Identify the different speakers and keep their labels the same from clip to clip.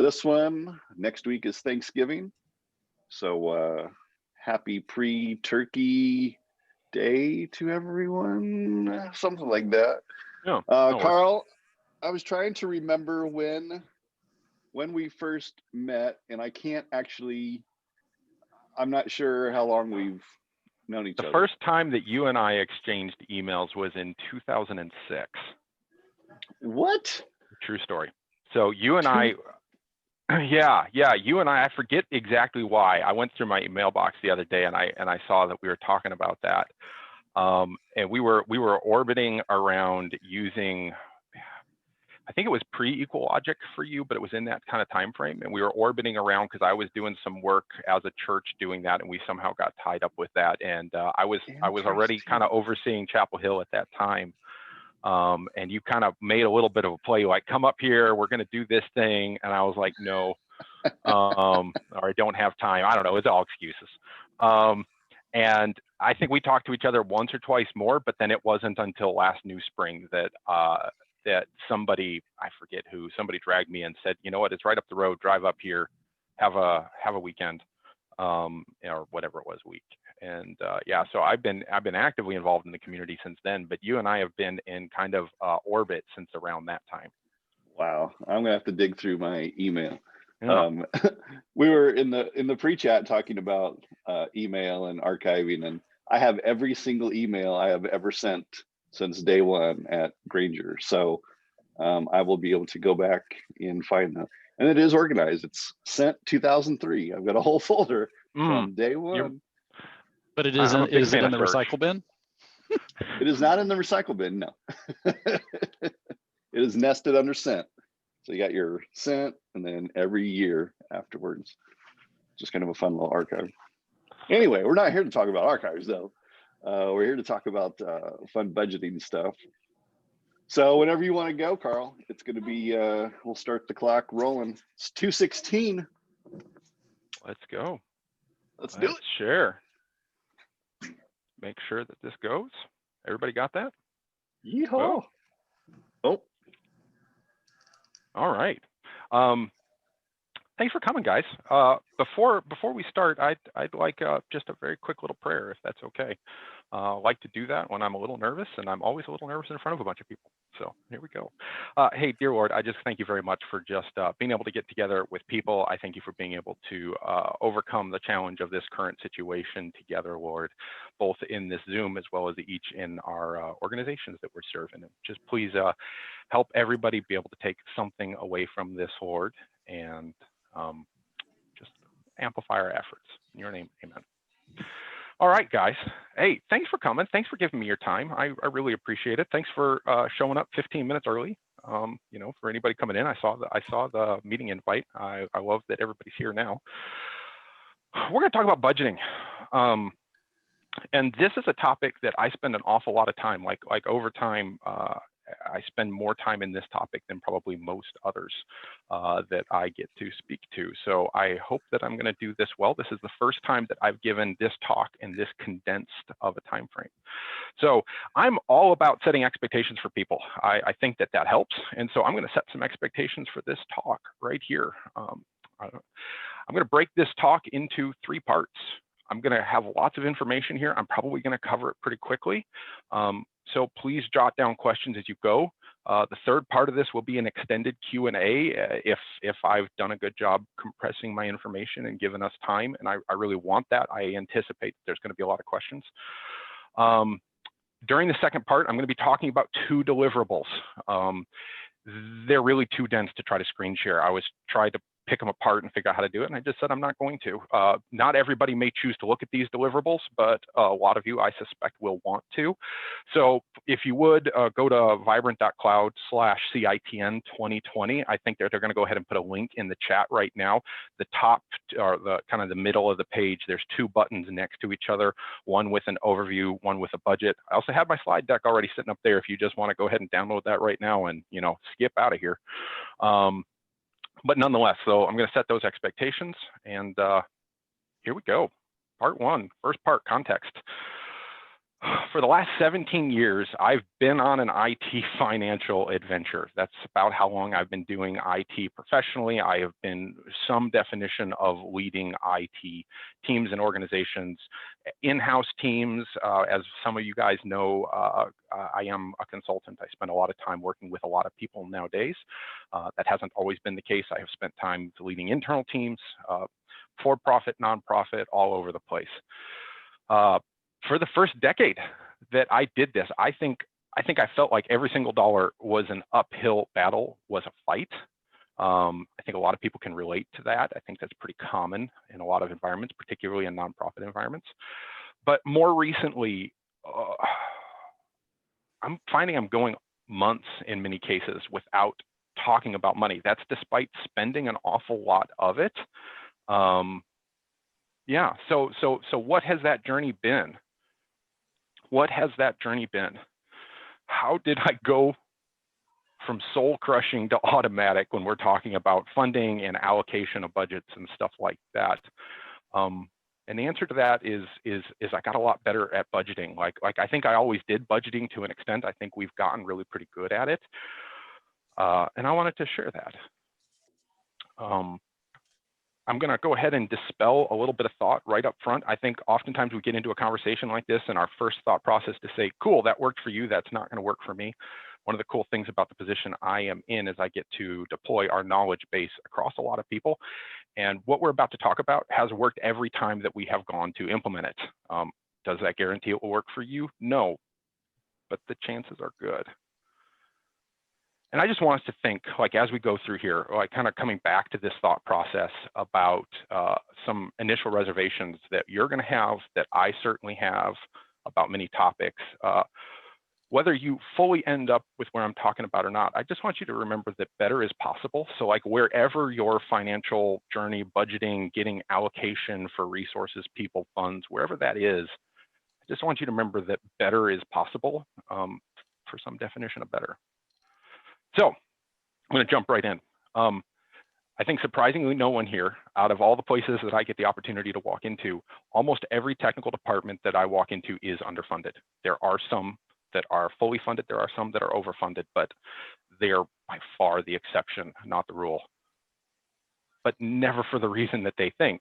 Speaker 1: This one, next week is Thanksgiving. So happy pre-turkey day to everyone, something like that.
Speaker 2: No,
Speaker 1: Carl, I was trying to remember when we first met, and I can't actually, I'm not sure how long we've known each other.
Speaker 2: The first time that you and I exchanged emails was in 2006.
Speaker 1: What?
Speaker 2: True story. So you and I, yeah, you and I forget exactly why. I went through my mailbox the other day and I saw that we were talking about that. And we were orbiting around using, I think it was pre-equal logic for you, but it was in that kind of time frame. And we were orbiting around because I was doing some work as a church doing that, and we somehow got tied up with that. And I was already kind of overseeing Chapel Hill at that time. And you kind of made a little bit of a play, like, come up here, we're going to do this thing. And I was like, no, or I don't have time. I don't know. It's all excuses. And I think we talked to each other once or twice more, but then it wasn't until last new spring that that somebody, I forget who, somebody dragged me and said, you know what, it's right up the road, drive up here, have a weekend, or whatever it was, week. And yeah, so I've been actively involved in the community since then, but you and I have been in kind of orbit since around that time.
Speaker 1: Wow, I'm gonna have to dig through my email.
Speaker 2: Yeah.
Speaker 1: We were in the pre-chat talking about email and archiving, and I have every single email I have ever sent since day one at Granger. So I will be able to go back and find them. And it is organized. It's sent 2003. I've got a whole folder from day one.
Speaker 3: But it isn't, is it in the recycle bin?
Speaker 1: It is not in the recycle bin, no. It is nested under sent. So you got your sent and then every year afterwards. Just kind of a fun little archive. Anyway, we're not here to talk about archives though. We're here to talk about fun budgeting stuff. So whenever you want to go, Carl, it's going to be, we'll start the clock rolling. It's 2:16.
Speaker 2: Let's go.
Speaker 1: Let's do it.
Speaker 2: Share. Make sure that this goes. Everybody got that?
Speaker 1: Yeehaw. Oh.
Speaker 2: All right. Thanks for coming, guys. Before we start, I'd like just a very quick little prayer, if that's okay. I like to do that when I'm a little nervous, and I'm always a little nervous in front of a bunch of people. So here we go. Hey, dear Lord, I just thank you very much for just being able to get together with people. I thank you for being able to overcome the challenge of this current situation together, Lord, both in this Zoom as well as each in our organizations that we're serving. And just please help everybody be able to take something away from this, Lord, and just amplify our efforts. In your name, amen. All right, guys. Hey, thanks for coming. Thanks for giving me your time. I really appreciate it. Thanks for showing up 15 minutes early. You know, for anybody coming in, I saw the meeting invite. I love that everybody's here now. We're going to talk about budgeting. And this is a topic that I spend an awful lot of time, like over time, I spend more time in this topic than probably most others that I get to speak to. So I hope that I'm going to do this well. This is the first time that I've given this talk in this condensed of a time frame. So I'm all about setting expectations for people. I think that helps. And so I'm going to set some expectations for this talk right here. I'm going to break this talk into 3 parts. I'm going to have lots of information here. I'm probably going to cover it pretty quickly. So please jot down questions as you go. The third part of this will be an extended Q&A if I've done a good job compressing my information and given us time, and I really want that. I anticipate there's going to be a lot of questions. During the second part, I'm going to be talking about 2 deliverables. They're really too dense to try to screen share. I was trying to pick them apart and figure out how to do it, and I just said I'm not going to. Not everybody may choose to look at these deliverables, but a lot of you, I suspect, will want to. So if you would, go to vibrant.cloud/CITN 2020. I think they're going to go ahead and put a link in the chat right now. The top, or the kind of the middle of the page, there's 2 buttons next to each other, one with an overview, one with a budget. I also have my slide deck already sitting up there if you just want to go ahead and download that right now and, you know, skip out of here. But nonetheless, so I'm going to set those expectations, and here we go. Part 1, first part, context. For the last 17 years, I've been on an IT financial adventure. That's about how long I've been doing IT professionally. I have been some definition of leading IT teams and organizations, in-house teams. As some of you guys know, I am a consultant. I spend a lot of time working with a lot of people nowadays. That hasn't always been the case. I have spent time leading internal teams, for-profit, nonprofit, all over the place. For the first decade that I did this, I think I felt like every single dollar was an uphill battle, was a fight. I think a lot of people can relate to that. I think that's pretty common in a lot of environments, particularly in nonprofit environments. But more recently, I'm finding I'm going months in many cases without talking about money. That's despite spending an awful lot of it. Yeah, so what has that journey been? What has that journey been? How did I go from soul crushing to automatic when we're talking about funding and allocation of budgets and stuff like that? And the answer to that is I got a lot better at budgeting. Like I think I always did budgeting to an extent. I think we've gotten really pretty good at it. And I wanted to share that. I'm going to go ahead and dispel a little bit of thought right up front. I think oftentimes we get into a conversation like this and our first thought process to say, cool, that worked for you. That's not going to work for me. One of the cool things about the position I am in is I get to deploy our knowledge base across a lot of people. And what we're about to talk about has worked every time that we have gone to implement it. Does that guarantee it will work for you? No, but the chances are good. And I just want us to think, like, as we go through here, like kind of coming back to this thought process about some initial reservations that you're going to have, that I certainly have about many topics. Whether you fully end up with where I'm talking about or not, I just want you to remember that better is possible. So like wherever your financial journey, budgeting, getting allocation for resources, people, funds, wherever that is, I just want you to remember that better is possible for some definition of better. So I'm going to jump right in. I think surprisingly no one here, out of all the places that I get the opportunity to walk into, almost every technical department that I walk into is underfunded. There are some that are fully funded, there are some that are overfunded, but they are by far the exception, not the rule. But never for the reason that they think.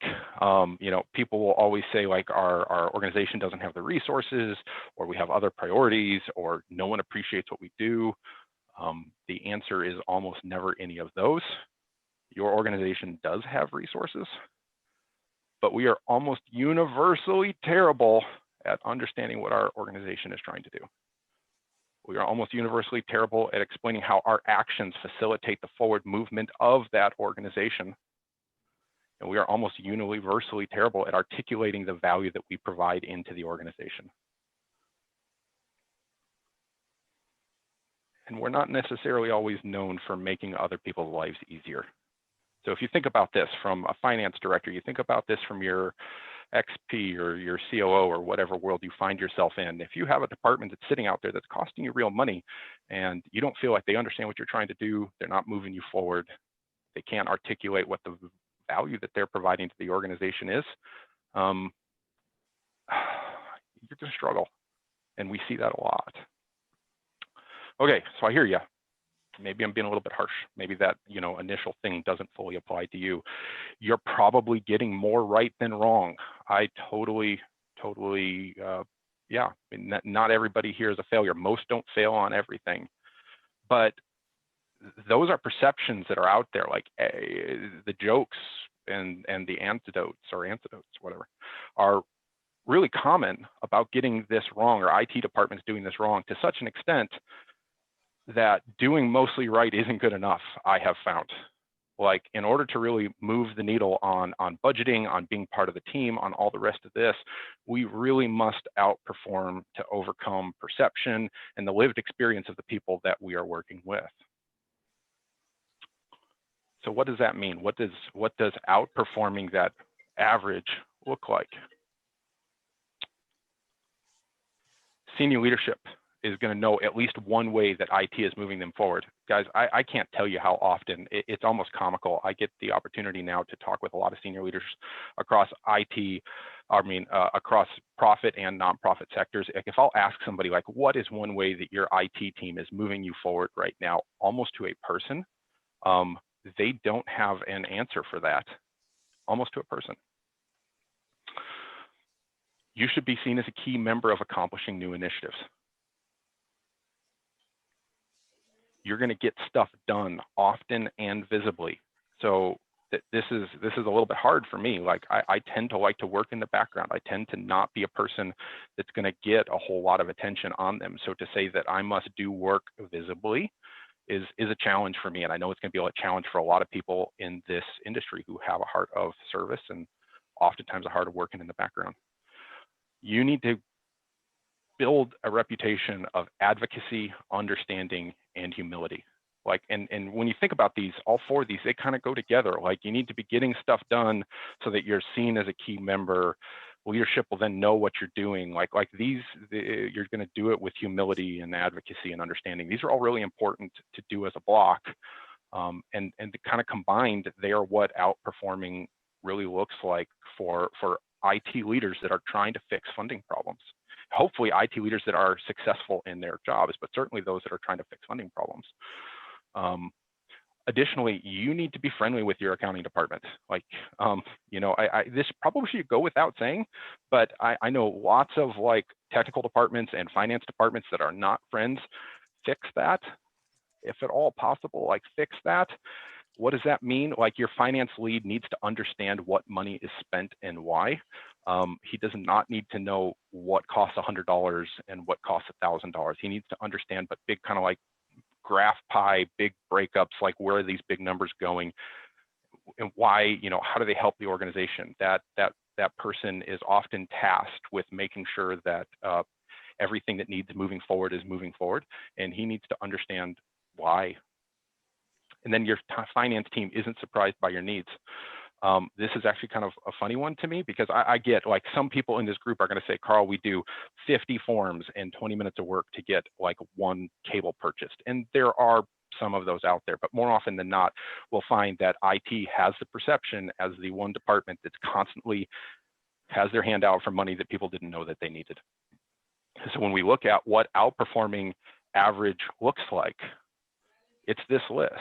Speaker 2: You know, people will always say like our organization doesn't have the resources, or we have other priorities, or no one appreciates what we do. The answer is almost never any of those. Your organization does have resources, but we are almost universally terrible at understanding what our organization is trying to do. We are almost universally terrible at explaining how our actions facilitate the forward movement of that organization. And we are almost universally terrible at articulating the value that we provide into the organization. And we're not necessarily always known for making other people's lives easier. So if you think about this from a finance director, you think about this from your XP or your COO or whatever world you find yourself in. If you have a department that's sitting out there that's costing you real money and you don't feel like they understand what you're trying to do, they're not moving you forward, they can't articulate what the value that they're providing to the organization is, you're going to struggle. And we see that a lot. Okay, so I hear you. Maybe I'm being a little bit harsh. Maybe that, you know, initial thing doesn't fully apply to you. You're probably getting more right than wrong. I totally, yeah. I mean, not everybody here is a failure. Most don't fail on everything. But those are perceptions that are out there, like the jokes and the antidotes, whatever, are really common about getting this wrong, or IT departments doing this wrong to such an extent that doing mostly right isn't good enough, I have found. Like, in order to really move the needle on budgeting, on being part of the team, on all the rest of this, we really must outperform to overcome perception and the lived experience of the people that we are working with. So what does that mean? What does outperforming that average look like? Senior leadership is going to know at least one way that IT is moving them forward. Guys, I can't tell you how often, it's almost comical. I get the opportunity now to talk with a lot of senior leaders across IT, across profit and nonprofit sectors. Like if I'll ask somebody like, what is one way that your IT team is moving you forward right now, almost to a person, they don't have an answer for that, almost to a person. You should be seen as a key member of accomplishing new initiatives. You're going to get stuff done often and visibly. So this is a little bit hard for me. Like I tend to like to work in the background. I tend to not be a person that's going to get a whole lot of attention on them. So to say that I must do work visibly is a challenge for me. And I know it's going to be a challenge for a lot of people in this industry who have a heart of service and oftentimes a heart of working in the background. You need to build a reputation of advocacy, understanding, and humility. Like, and when you think about these, all four of these, they kind of go together. Like you need to be getting stuff done so that you're seen as a key member. Leadership will then know what you're doing. Like these, you're going to do it with humility and advocacy and understanding. These are all really important to do as a block. And kind of combined, they are what outperforming really looks like for IT leaders that are trying to fix funding problems. Hopefully IT leaders that are successful in their jobs, but certainly those that are trying to fix funding problems. Additionally, you need to be friendly with your accounting department. Like, you know, this probably should go without saying, but I know lots of like technical departments and finance departments that are not friends. Fix that, if at all possible, like fix that. What does that mean? Like your finance lead needs to understand what money is spent and why. He does not need to know what costs $100 and what costs $1,000. He needs to understand, but big kind of like graph pie, big breakups, like where are these big numbers going and why, you know, how do they help the organization? That person is often tasked with making sure that everything that needs moving forward is moving forward, and he needs to understand why. And then your finance team isn't surprised by your needs. This is actually kind of a funny one to me because I get like some people in this group are going to say, Carl, we do 50 forms and 20 minutes of work to get like one cable purchased. And there are some of those out there, but more often than not, we'll find that IT has the perception as the one department that's constantly has their hand out for money that people didn't know that they needed. So when we look at what outperforming average looks like, it's this list.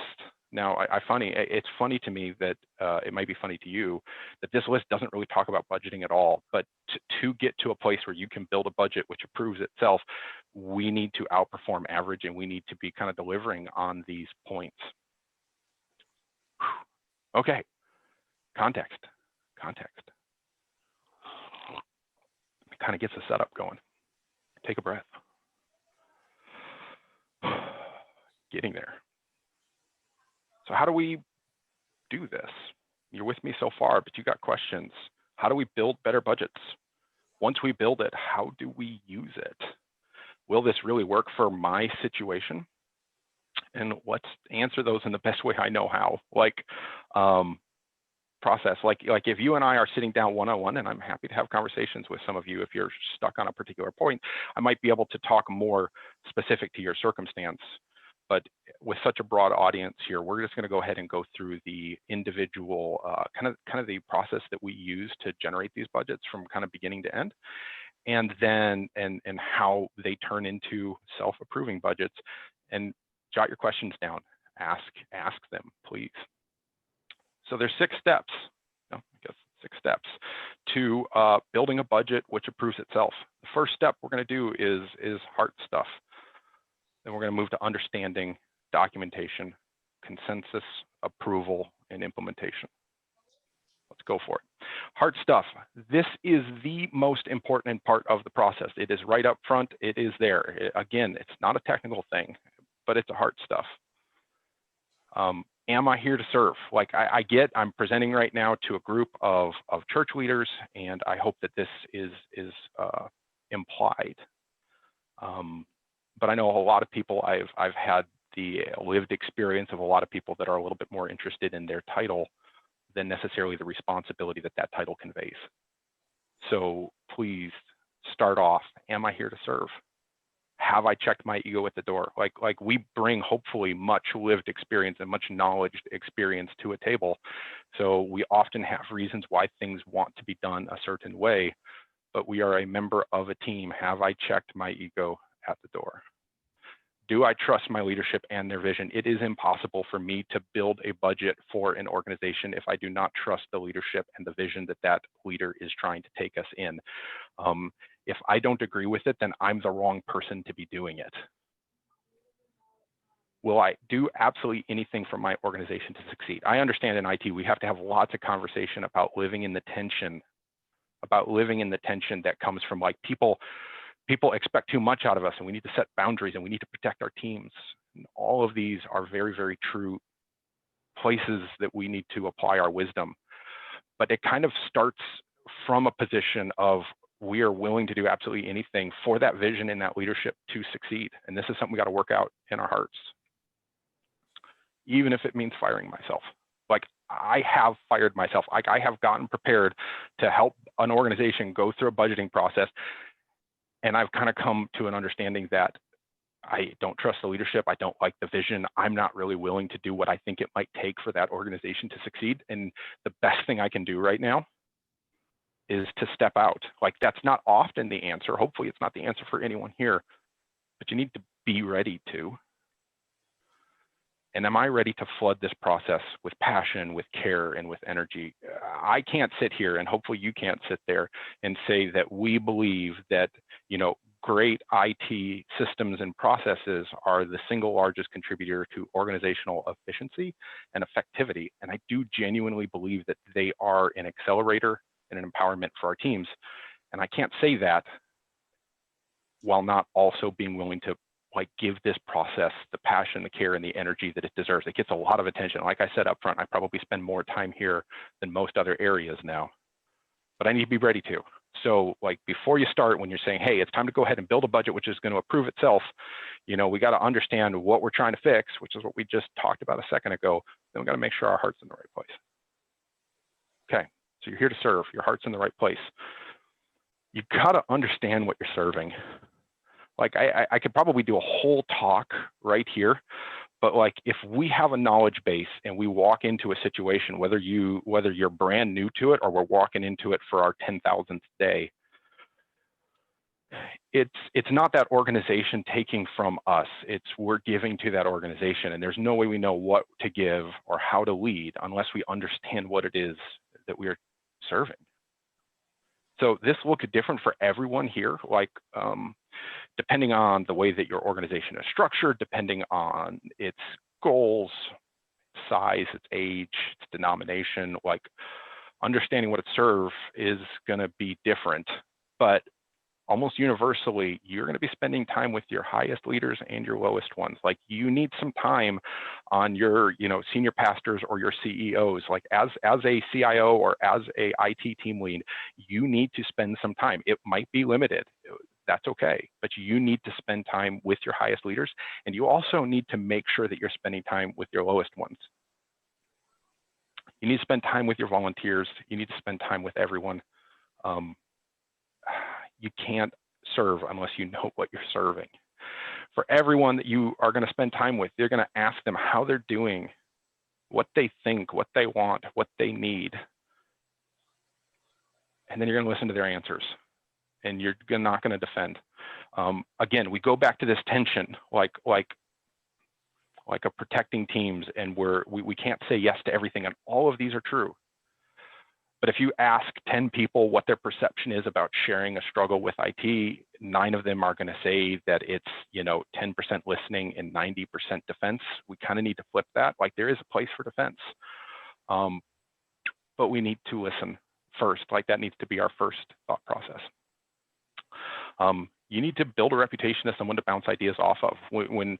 Speaker 2: Now, it's funny to me that it might be funny to you that this list doesn't really talk about budgeting at all, but to get to a place where you can build a budget which approves itself, we need to outperform average and we need to be kind of delivering on these points. Okay, context. It kind of gets the setup going. Take a breath. Getting there. So how do we do this? You're with me so far, but you got questions. How do we build better budgets? Once we build it, how do we use it? Will this really work for my situation? And let's answer those in the best way I know how. Like process, like if you and I are sitting down one-on-one, and I'm happy to have conversations with some of you if you're stuck on a particular point, I might be able to talk more specific to your circumstance. But with such a broad audience here, we're just going to go ahead and go through the individual kind of the process that we use to generate these budgets from kind of beginning to end, and then and how they turn into self-approving budgets. And jot your questions down. Ask them, please. So there's 6 steps. No, I guess 6 steps to building a budget which approves itself. The first step we're going to do is heart stuff. Then we're going to move to understanding, documentation, consensus, approval, and implementation. Let's go for it. Hard stuff. This is the most important part of the process. It is right up front. It is there. Again, it's not a technical thing, but it's a hard stuff. Am I here to serve? Like I'm presenting right now to a group of church leaders, and I hope that this is implied. But I know a lot of people, I've had the lived experience of a lot of people that are a little bit more interested in their title than necessarily the responsibility that title conveys. So please start off, am I here to serve? have I checked my ego at the door? Like we bring hopefully much lived experience and much knowledge experience to a table. So we often have reasons why things want to be done a certain way, but we are a member of a team. Have I checked my ego at the door? Do I trust my leadership and their vision? It is impossible for me to build a budget for an organization if I do not trust the leadership and the vision that that leader is trying to take us in. If I don't agree with it, then I'm the wrong person to be doing it. Will I do absolutely anything for my organization to succeed? I understand in IT, we have to have lots of conversation about living in the tension, that comes from like people expect too much out of us, and we need to set boundaries, and we need to protect our teams. And all of these are very, very true places that we need to apply our wisdom. But it kind of starts from a position of we are willing to do absolutely anything for that vision and that leadership to succeed. And this is something we got to work out in our hearts, even if it means firing myself. Like I have fired myself. Like I have gotten prepared to help an organization go through a budgeting process. And I've kind of come to an understanding that I don't trust the leadership. I don't like the vision. I'm not really willing to do what I think it might take for that organization to succeed. And the best thing I can do right now is to step out. Like that's not often the answer. Hopefully it's not the answer for anyone here, but you need to be ready to. And am I ready to flood this process with passion, with care, and with energy? I can't sit here, and hopefully you can't sit there and say that we believe that, you know, great IT systems and processes are the single largest contributor to organizational efficiency and effectivity. And I do genuinely believe that they are an accelerator and an empowerment for our teams. And I can't say that while not also being willing to like give this process the passion, the care, and the energy that it deserves. It gets a lot of attention. Like I said up front, I probably spend more time here than most other areas now, but I need to be ready to. So like before you start, when you're saying, hey, it's time to go ahead and build a budget, which is going to approve itself, you know, we got to understand what we're trying to fix, which is what we just talked about a second ago. Then we got to make sure our heart's in the right place. Okay, so you're here to serve, your heart's in the right place. You've got to understand what you're serving. Like I could probably do a whole talk right here, but like if we have a knowledge base and we walk into a situation, whether you're brand new to it or we're walking into it for our 10,000th day, it's not that organization taking from us, it's we're giving to that organization, and there's no way we know what to give or how to lead unless we understand what it is that we are serving. So this will look different for everyone here, like depending on the way that your organization is structured, depending on its goals, size, its age, its denomination, like understanding what it serves is going to be different. But almost universally, you're going to be spending time with your highest leaders and your lowest ones. Like you need some time on your, you know, senior pastors or your CEOs. Like as a CIO or as a IT team lead, you need to spend some time. It might be limited. That's okay, but you need to spend time with your highest leaders, and you also need to make sure that you're spending time with your lowest ones. You need to spend time with your volunteers. You need to spend time with everyone. You can't serve unless you know what you're serving. For everyone that you are going to spend time with, you're going to ask them how they're doing, what they think, what they want, what they need. And then you're going to listen to their answers, and you're not going to defend. Again, we go back to this tension, like a protecting teams, and we can't say yes to everything, and all of these are true. But if you ask 10 people what their perception is about sharing a struggle with IT, 9 of them are going to say that it's, you know, 10% listening and 90% defense. We kind of need to flip that. Like there is a place for defense, but we need to listen first. Like that needs to be our first thought process. You need to build a reputation as someone to bounce ideas off of. When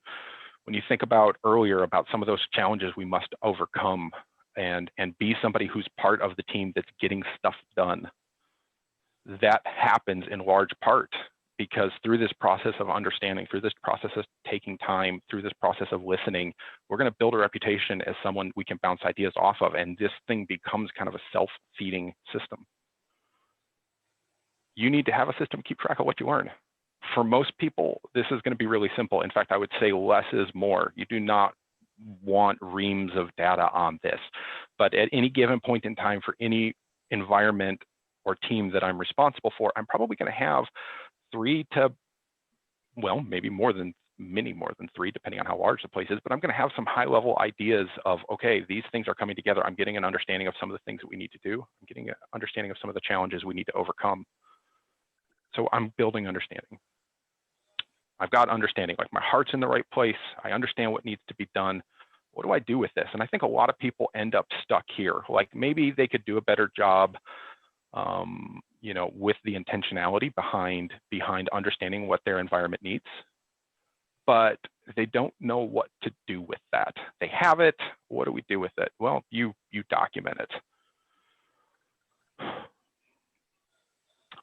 Speaker 2: you think about earlier about some of those challenges we must overcome, and be somebody who's part of the team that's getting stuff done. That happens in large part because through this process of understanding, through this process of taking time, through this process of listening, we're going to build a reputation as someone we can bounce ideas off of, and this thing becomes kind of a self-feeding system. You need to have a system to keep track of what you learn. for most people, this is going to be really simple. In fact, I would say less is more. You do not want reams of data on this, but at any given point in time for any environment or team that I'm responsible for, I'm probably going to have 3 to, well, maybe many more than 3, depending on how large the place is, but I'm going to have some high level ideas of, okay, these things are coming together. I'm getting an understanding of some of the things that we need to do. I'm getting an understanding of some of the challenges we need to overcome. So I'm building understanding. I've got understanding, like my heart's in the right place. I understand what needs to be done. What do I do with this? And I think a lot of people end up stuck here. Like maybe they could do a better job, you know, with the intentionality behind understanding what their environment needs, but they don't know what to do with that. They have it. What do we do with it? Well, you document it.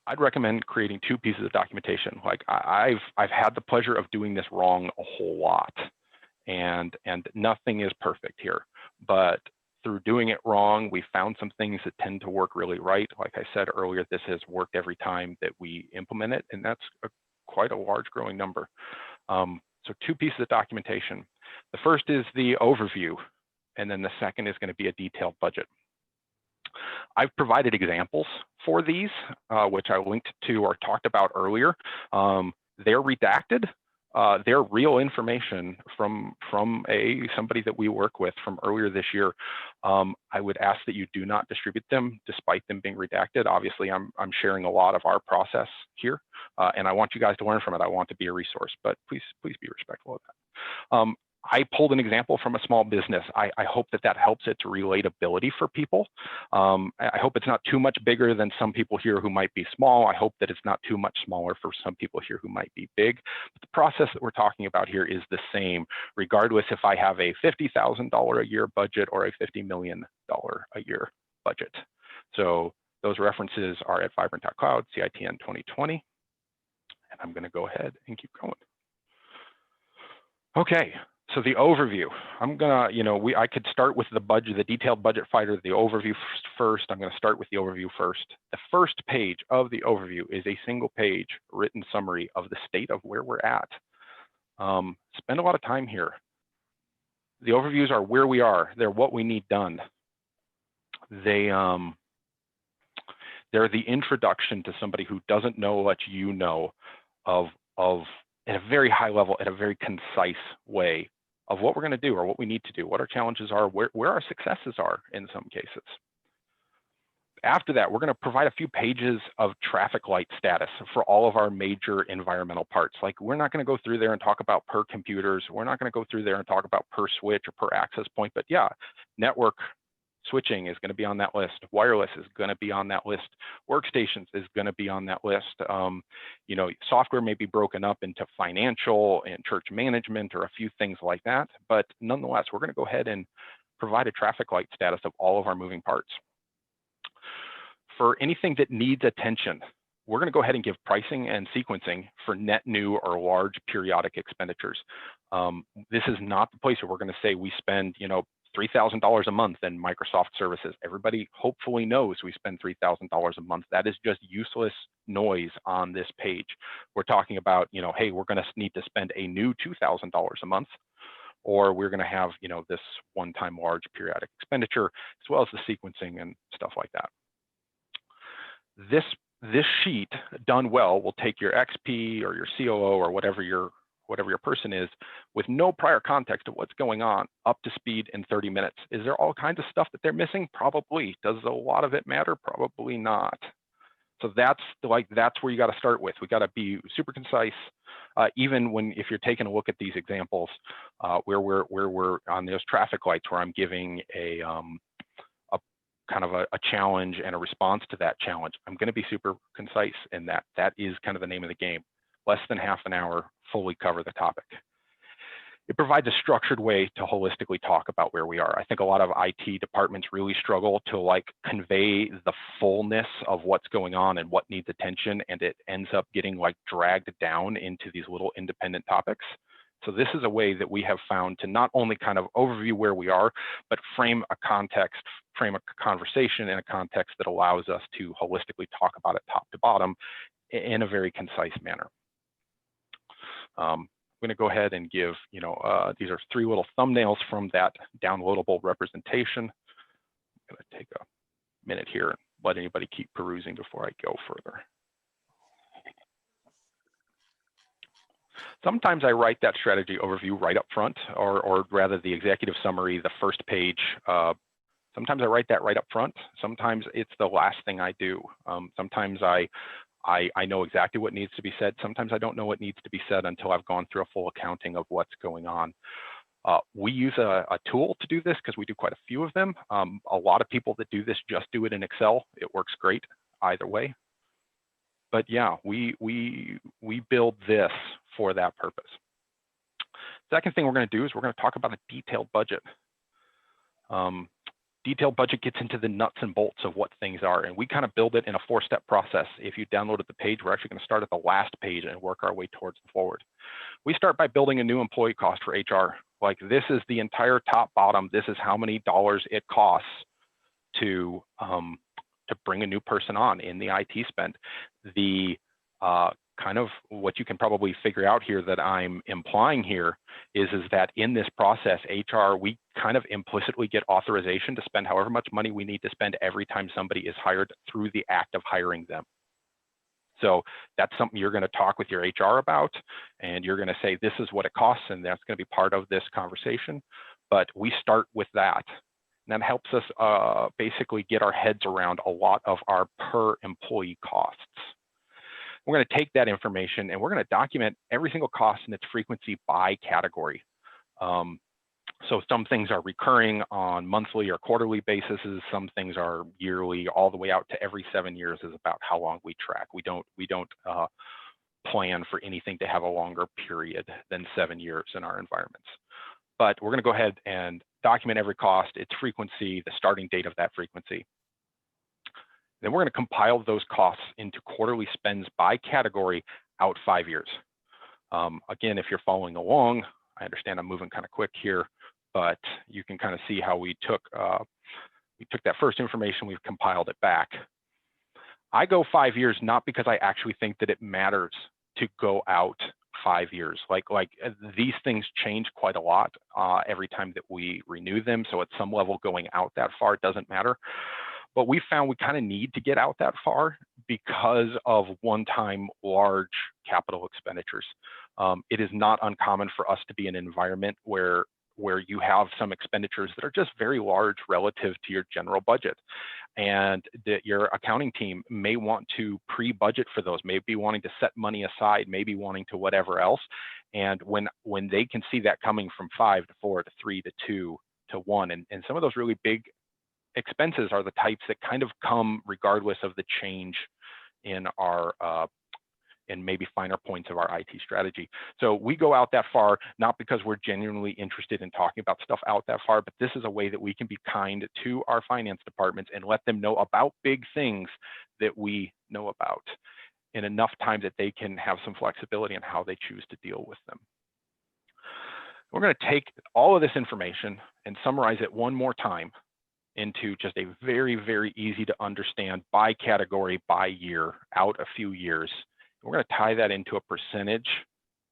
Speaker 2: I'd recommend creating 2 pieces of documentation. Like I've had the pleasure of doing this wrong a whole lot, and nothing is perfect here. But through doing it wrong, we found some things that tend to work really right. Like I said earlier, this has worked every time that we implement it, and that's quite a large growing number. So 2 pieces of documentation. The first is the overview, and then the second is going to be a detailed budget. I've provided examples for these, which I linked to or talked about earlier. They're redacted. They're real information from somebody that we work with from earlier this year. I would ask that you do not distribute them despite them being redacted. Obviously, I'm sharing a lot of our process here, and I want you guys to learn from it. I want to be a resource, but please be respectful of that. I pulled an example from a small business. I hope that helps its relatability for people. I hope it's not too much bigger than some people here who might be small. I hope that it's not too much smaller for some people here who might be big. But the process that we're talking about here is the same, regardless if I have a $50,000 a year budget or a $50 million a year budget. So those references are at vibrant.cloud, CITN 2020. And I'm going to go ahead and keep going. Okay. So the overview, I'm gonna, I could start with the budget, the detailed budget fighter, the overview first. I'm gonna start with the overview first. The first page of the overview is a single page written summary of the state of where we're at. Spend a lot of time here. The overviews are where we are. They're what we need done. They're the introduction to somebody who doesn't know what you know of at a very high level, at a very concise way of what we're going to do or what we need to do, what our challenges are, where our successes are in some cases. After that, we're going to provide a few pages of traffic light status for all of our major environmental parts. Like we're not going to go through there and talk about per computers. We're not going to go through there and talk about per switch or per access point, but yeah, network switching is going to be on that list. Wireless is going to be on that list. Workstations is going to be on that list. Software may be broken up into financial and church management or a few things like that. But nonetheless, we're going to go ahead and provide a traffic light status of all of our moving parts. For anything that needs attention, we're going to go ahead and give pricing and sequencing for net new or large periodic expenditures. This is not the place where we're going to say we spend, $3,000 a month in Microsoft services. Everybody hopefully knows we spend $3,000 a month. That is just useless noise on this page. We're talking about, hey, we're going to need to spend a new $2,000 a month, or we're going to have, this one-time large periodic expenditure, as well as the sequencing and stuff like that. This sheet done well will take your XP or your COO or whatever your person is, with no prior context of what's going on, up to speed in 30 minutes. Is there all kinds of stuff that they're missing? Probably. Does a lot of it matter? Probably not. So that's where you got to start with. We got to be super concise, even if you're taking a look at these examples where we're on those traffic lights, where I'm giving a kind of a challenge and a response to that challenge. I'm going to be super concise in that. That is kind of the name of the game. Less than half an hour, fully cover the topic. It provides a structured way to holistically talk about where we are. I think a lot of IT departments really struggle to convey the fullness of what's going on and what needs attention, and it ends up getting dragged down into these little independent topics. So this is a way that we have found to not only kind of overview where we are, but frame a context, frame a conversation in a context that allows us to holistically talk about it top to bottom in a very concise manner. I'm going to go ahead and give, these are 3 little thumbnails from that downloadable representation. I'm going to take a minute here and let anybody keep perusing before I go further. Sometimes I write that strategy overview right up front, or rather the executive summary, the first page. Sometimes I write that right up front. Sometimes it's the last thing I do. Sometimes I know exactly what needs to be said. Sometimes I don't know what needs to be said until I've gone through a full accounting of what's going on. We use a tool to do this because we do quite a few of them. A lot of people that do this just do it in Excel. It works great either way. But yeah, we build this for that purpose. Second thing we're going to do is we're going to talk about a detailed budget. Detailed budget gets into the nuts and bolts of what things are, and we kind of build it in a 4-step process. If you downloaded the page, we're actually going to start at the last page and work our way towards the forward. We start by building a new employee cost for HR. Like, this is the entire top bottom. This is how many dollars it costs to bring a new person on in the IT spend. The kind of what you can probably figure out here that I'm implying here is that in this process, HR, we kind of implicitly get authorization to spend however much money we need to spend every time somebody is hired through the act of hiring them. So that's something you're going to talk with your HR about, and you're going to say, this is what it costs, and that's going to be part of this conversation. But we start with that. And that helps us basically get our heads around a lot of our per employee costs. We're going to take that information and we're going to document every single cost and its frequency by category. So some things are recurring on monthly or quarterly basis. Some things are yearly, all the way out to every 7 years is about how long we track. We don't plan for anything to have a longer period than 7 years in our environments. But we're going to go ahead and document every cost, its frequency, the starting date of that frequency. Then we're going to compile those costs into quarterly spends by category out 5 years. Again, if you're following along, I understand I'm moving kind of quick here, but you can kind of see how we took that first information, we've compiled it back. I go 5 years not because I actually think that it matters to go out 5 years. Like these things change quite a lot every time that we renew them. So at some level, going out that far doesn't matter. But we found we kind of need to get out that far because of one-time large capital expenditures. It is not uncommon for us to be in an environment where you have some expenditures that are just very large relative to your general budget. And that your accounting team may want to pre-budget for those, maybe wanting to set money aside, maybe wanting to whatever else. And when they can see that coming from 5 to 4 to 3 to 2 to 1, and some of those really big expenses are the types that kind of come regardless of the change in our and maybe finer points of our IT strategy. So we go out that far, not because we're genuinely interested in talking about stuff out that far, but this is a way that we can be kind to our finance departments and let them know about big things that we know about in enough time that they can have some flexibility in how they choose to deal with them. We're going to take all of this information and summarize it one more time into just a very, very easy to understand by category, by year, out a few years. We're going to tie that into a percentage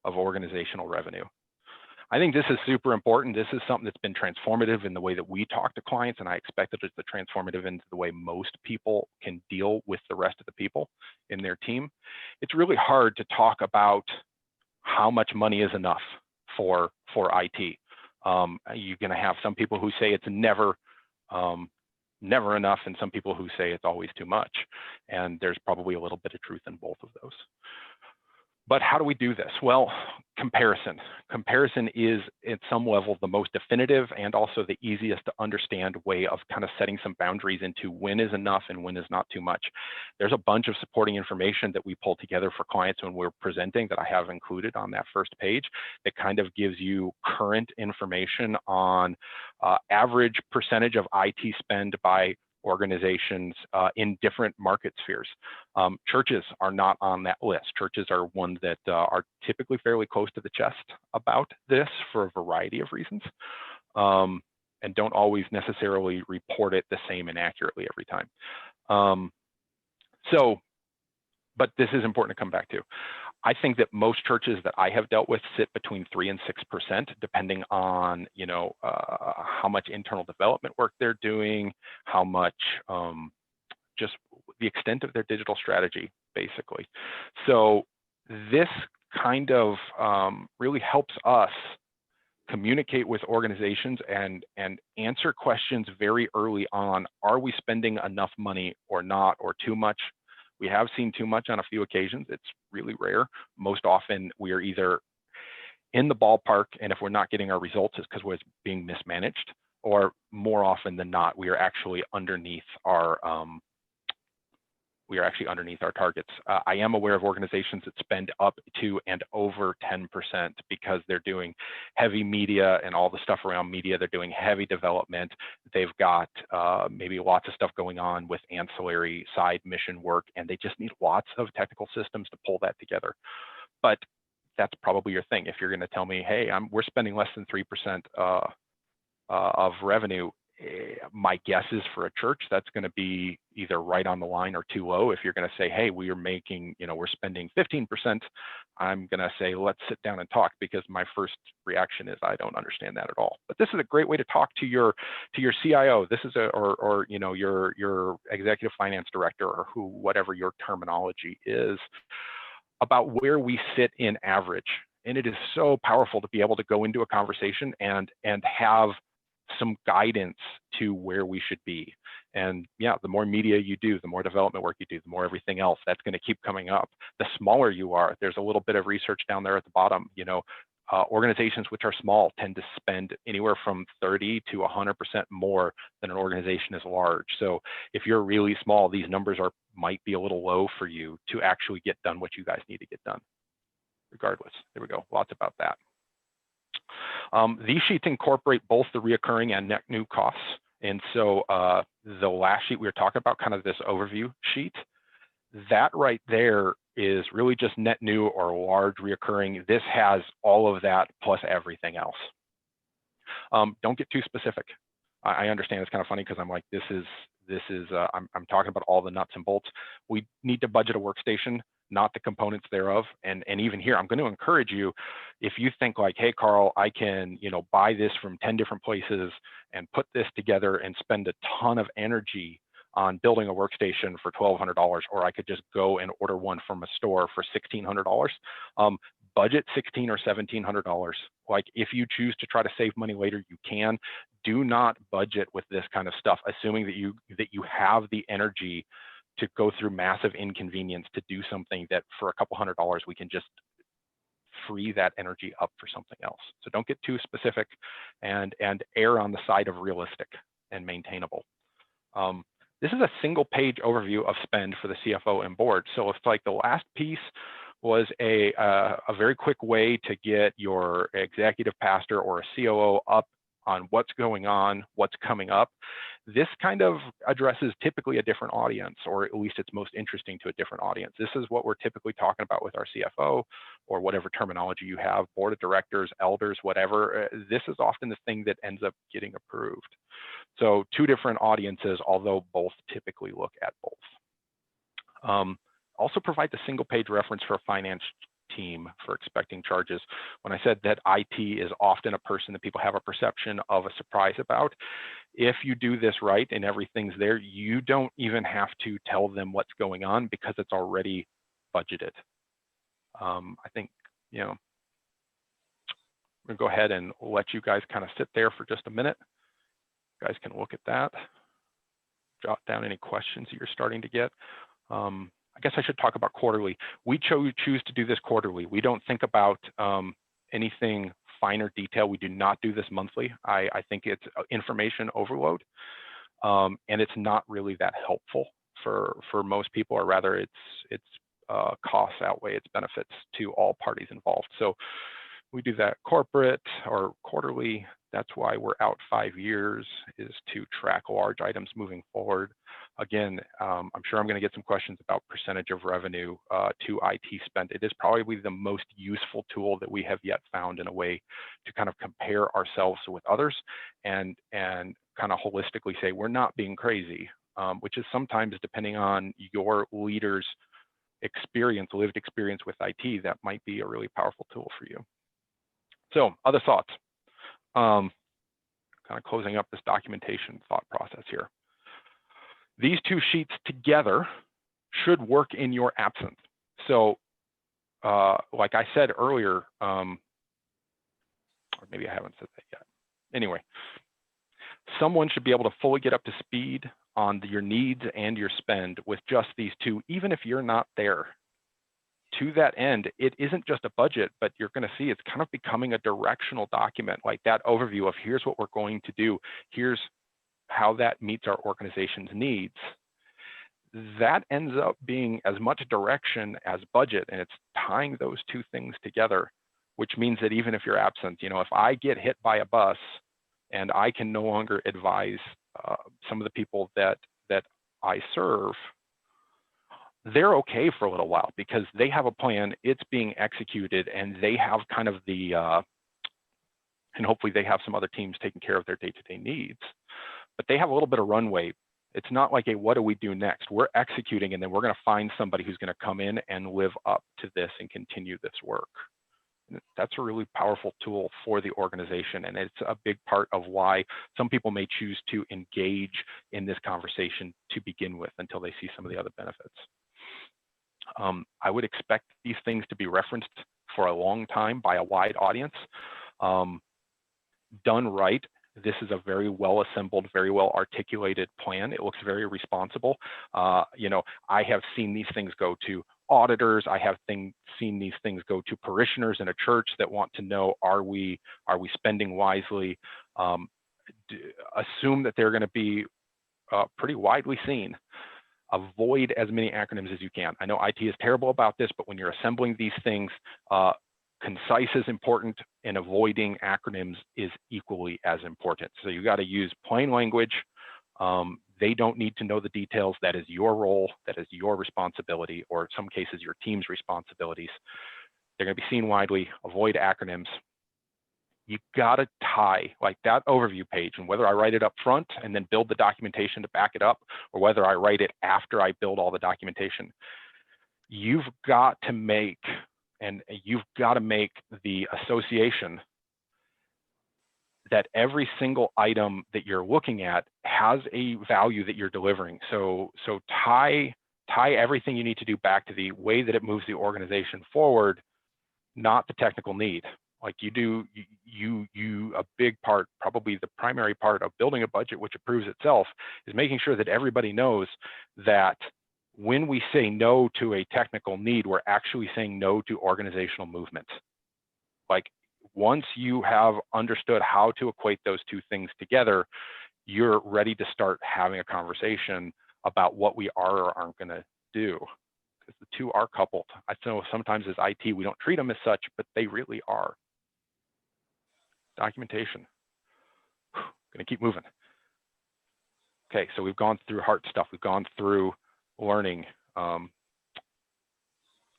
Speaker 2: of organizational revenue. I think this is super important. This is something that's been transformative in the way that we talk to clients, and I expect that it's transformative into the way most people can deal with the rest of the people in their team. It's really hard to talk about how much money is enough for IT. You're going to have some people who say it's never enough, and some people who say it's always too much. And there's probably a little bit of truth in both of those. But how do we do this? Well, comparison. Comparison is at some level the most definitive and also the easiest to understand way of kind of setting some boundaries into when is enough and when is not too much. There's a bunch of supporting information that we pull together for clients when we're presenting that I have included on that first page that kind of gives you current information on average percentage of IT spend by organizations in different market spheres. Churches are not on that list. Churches are one that are typically fairly close to the chest about this for a variety of reasons, and don't always necessarily report it the same and accurately every time. But this is important to come back to. I think that most churches that I have dealt with sit between 3 and 6%, depending on, you know, how much internal development work they're doing, how much, just the extent of their digital strategy, basically. So this kind of really helps us communicate with organizations and answer questions very early on. Are we spending enough money or not, or too much? We have seen too much on a few occasions. It's really rare. Most often we are either in the ballpark, and if we're not getting our results, it's because we're being mismanaged, or more often than not, we are actually underneath our targets. I am aware of organizations that spend up to and over 10% because they're doing heavy media and all the stuff around media. They're doing heavy development. They've got maybe lots of stuff going on with ancillary side mission work, and they just need lots of technical systems to pull that together. But that's probably your thing. If you're going to tell me, hey, we're spending less than 3% of revenue, my guess is for a church that's going to be either right on the line or too low. If you're going to say, hey, we are making, you know, we're spending 15%, I'm going to say, let's sit down and talk, because my first reaction is I don't understand that at all. But this is a great way to talk to your CIO. This is or you know, your executive finance director, or whatever your terminology is, about where we sit in average. And it is so powerful to be able to go into a conversation and have some guidance to where we should be. And yeah, the more media you do, the more development work you do, the more everything else, that's going to keep coming up. The smaller you are, there's a little bit of research down there at the bottom, you know, organizations which are small tend to spend anywhere from 30 to 100% more than an organization is large. So if you're really small, these numbers might be a little low for you to actually get done what you guys need to get done. Regardless, there we go, lots about that. These sheets incorporate both the reoccurring and net new costs. And so the last sheet we were talking about, kind of this overview sheet, that right there is really just net new or large reoccurring. This has all of that plus everything else. Don't get too specific. I understand it's kind of funny because I'm like, I'm talking about all the nuts and bolts. We need to budget a workstation, not the components thereof. And even here, I'm going to encourage you, if you think like, hey, Carl, I can, you know, buy this from 10 different places and put this together and spend a ton of energy on building a workstation for $1,200, or I could just go and order one from a store for $1,600. Budget $1,600 or $1,700. Like, if you choose to try to save money later, you can. Do not budget with this kind of stuff, assuming that you have the energy to go through massive inconvenience to do something that for a couple $100 we can just free that energy up for something else. So don't get too specific, and err on the side of realistic and maintainable. This is a single page overview of spend for the CFO and board. So it's like the last piece was a very quick way to get your executive pastor or a COO up on what's going on, what's coming up. This kind of addresses typically a different audience, or at least it's most interesting to a different audience. This is what we're typically talking about with our CFO, or whatever terminology you have, board of directors, elders, whatever. This is often the thing that ends up getting approved. So two different audiences, although both typically look at both. Also provides a single page reference for a finance team for expecting charges. When I said that IT is often a person that people have a perception of a surprise about, if you do this right and everything's there, you don't even have to tell them what's going on because it's already budgeted. I think, you know, I'm gonna go ahead and let you guys kind of sit there for just a minute. You guys can look at that, jot down any questions that you're starting to get. I guess I should talk about quarterly. We choose to do this quarterly. We don't think about anything finer detail. We do not do this monthly. I think it's information overload, and it's not really that helpful for most people, or rather its costs outweigh its benefits to all parties involved. So we do that corporate or quarterly. That's why we're out 5 years, is to track large items moving forward. Again, I'm sure I'm going to get some questions about percentage of revenue to IT spend. It is probably the most useful tool that we have yet found in a way to kind of compare ourselves with others and kind of holistically say we're not being crazy, which is sometimes, depending on your leader's experience, lived experience with IT, that might be a really powerful tool for you. So other thoughts, kind of closing up this documentation thought process here. These two sheets together should work in your absence. So like I said earlier, or maybe I haven't said that yet. Anyway, someone should be able to fully get up to speed on your needs and your spend with just these two, even if you're not there. To that end, it isn't just a budget, but you're going to see it's kind of becoming a directional document, like that overview of here's what we're going to do, here's how that meets our organization's needs. That ends up being as much direction as budget, and it's tying those two things together, which means that even if you're absent, you know, if I get hit by a bus and I can no longer advise some of the people that I serve, they're okay for a little while because they have a plan, it's being executed, and they have kind of the, and hopefully they have some other teams taking care of their day-to-day needs, but they have a little bit of runway. It's not like a what do we do next? We're executing, and then we're going to find somebody who's going to come in and live up to this and continue this work. That's a really powerful tool for the organization, and it's a big part of why some people may choose to engage in this conversation to begin with until they see some of the other benefits. I would expect these things to be referenced for a long time by a wide audience. Done right, this is a very well assembled, very well articulated plan. It looks very responsible. You know, I have seen these things go to auditors. I have seen these things go to parishioners in a church that want to know, are we spending wisely? Assume that they're going to be pretty widely seen. Avoid as many acronyms as you can. I know IT is terrible about this, but when you're assembling these things, concise is important, and avoiding acronyms is equally as important. So you got to use plain language. They don't need to know the details. That is your role. That is your responsibility, or in some cases, your team's responsibilities. They're going to be seen widely. Avoid acronyms. You got to tie like that overview page, and whether I write it up front and then build the documentation to back it up, or whether I write it after I build all the documentation, you've got to make the association that every single item that you're looking at has a value that you're delivering. So tie everything you need to do back to the way that it moves the organization forward, not the technical need. Like a big part, probably the primary part of building a budget which approves itself, is making sure that everybody knows that when we say no to a technical need, we're actually saying no to organizational movement. Like, once you have understood how to equate those two things together, you're ready to start having a conversation about what we are or aren't going to do, because the two are coupled. I know sometimes as IT, we don't treat them as such, but they really are. Documentation. Gonna keep moving. Okay, so we've gone through hard stuff. We've gone through learning.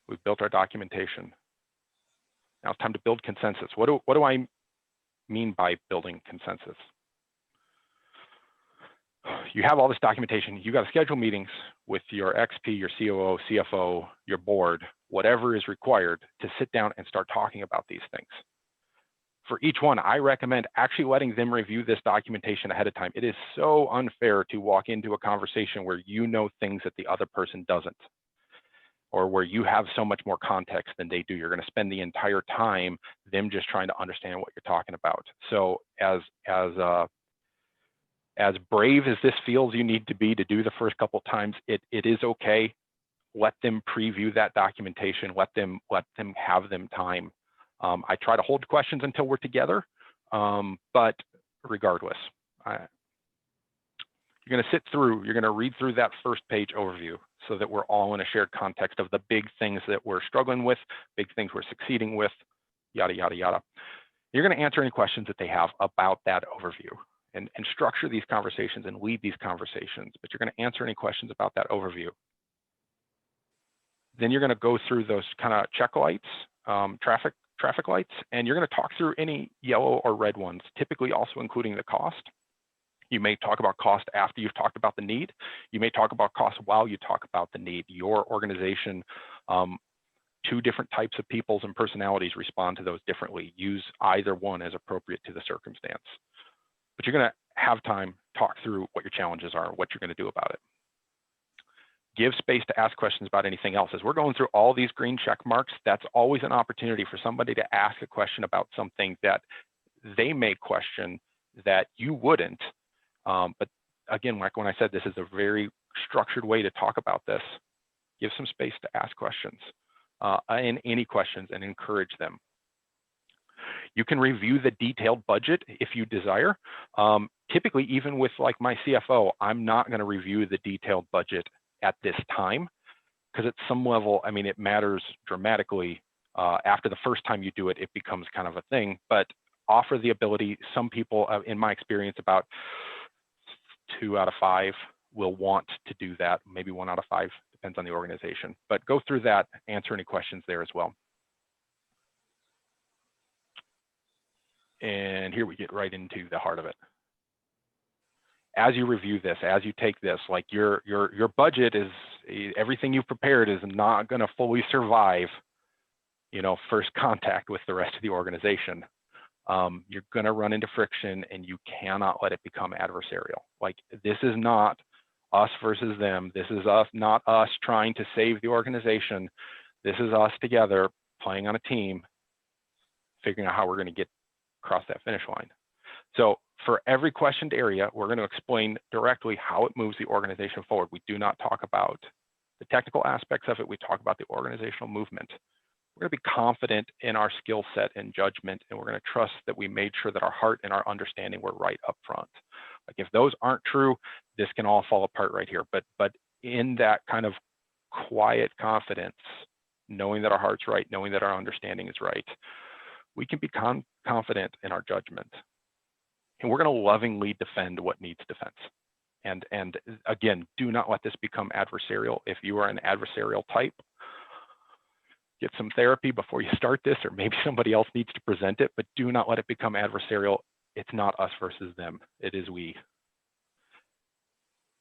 Speaker 2: We've built our documentation. Now it's time to build consensus. What do I mean by building consensus? You have all this documentation. You got to schedule meetings with your XP, your COO, CFO, your board, whatever is required to sit down and start talking about these things. For each one, I recommend actually letting them review this documentation ahead of time. It is so unfair to walk into a conversation where you know things that the other person doesn't, or where you have so much more context than they do. You're going to spend the entire time them just trying to understand what you're talking about. So as brave as this feels you need to be to do the first couple of times, it is okay. Let them preview that documentation. Let them have them time. I try to hold questions until we're together, but regardless, you're going to you're going to read through that first page overview so that we're all in a shared context of the big things that we're struggling with, big things we're succeeding with, yada, yada, yada. You're going to answer any questions that they have about that overview and structure these conversations and lead these conversations, but you're going to answer any questions about that overview. Then you're going to go through those kind of check lights, traffic lights, and you're going to talk through any yellow or red ones, typically also including the cost. You may talk about cost after you've talked about the need. You may talk about cost while you talk about the need. Your organization, two different types of peoples and personalities respond to those differently. Use either one as appropriate to the circumstance. But you're going to have time, talk through what your challenges are, what you're going to do about it. Give space to ask questions about anything else. As we're going through all these green check marks, that's always an opportunity for somebody to ask a question about something that they may question that you wouldn't. But again, like when I said, this is a very structured way to talk about this. Give some space to ask questions and any questions and encourage them. You can review the detailed budget if you desire. Typically, even with like my CFO, I'm not going to review the detailed budget at this time, because at some level, I mean, it matters dramatically. After the first time you do it, it becomes kind of a thing, but offer the ability. Some people, in my experience, about 2 out of 5 will want to do that. Maybe 1 out of 5, depends on the organization, but go through that, answer any questions there as well. And here we get right into the heart of it. As you review this, as you take this, like your budget is, everything you've prepared is not going to fully survive, you know, first contact with the rest of the organization. You're going to run into friction, and you cannot let it become adversarial. Like, this is not us versus them. This is us, not us trying to save the organization. This is us together playing on a team, figuring out how we're going to get across that finish line. So for every questioned area, we're going to explain directly how it moves the organization forward. We do not talk about the technical aspects of it. We talk about the organizational movement. We're going to be confident in our skill set and judgment, and we're going to trust that we made sure that our heart and our understanding were right up front. Like, if those aren't true, this can all fall apart right here. But in that kind of quiet confidence, knowing that our heart's right, knowing that our understanding is right, we can be confident in our judgment. And we're going to lovingly defend what needs defense. And again, do not let this become adversarial. If you are an adversarial type, get some therapy before you start this, or maybe somebody else needs to present it, but do not let it become adversarial. It's not us versus them, it is we.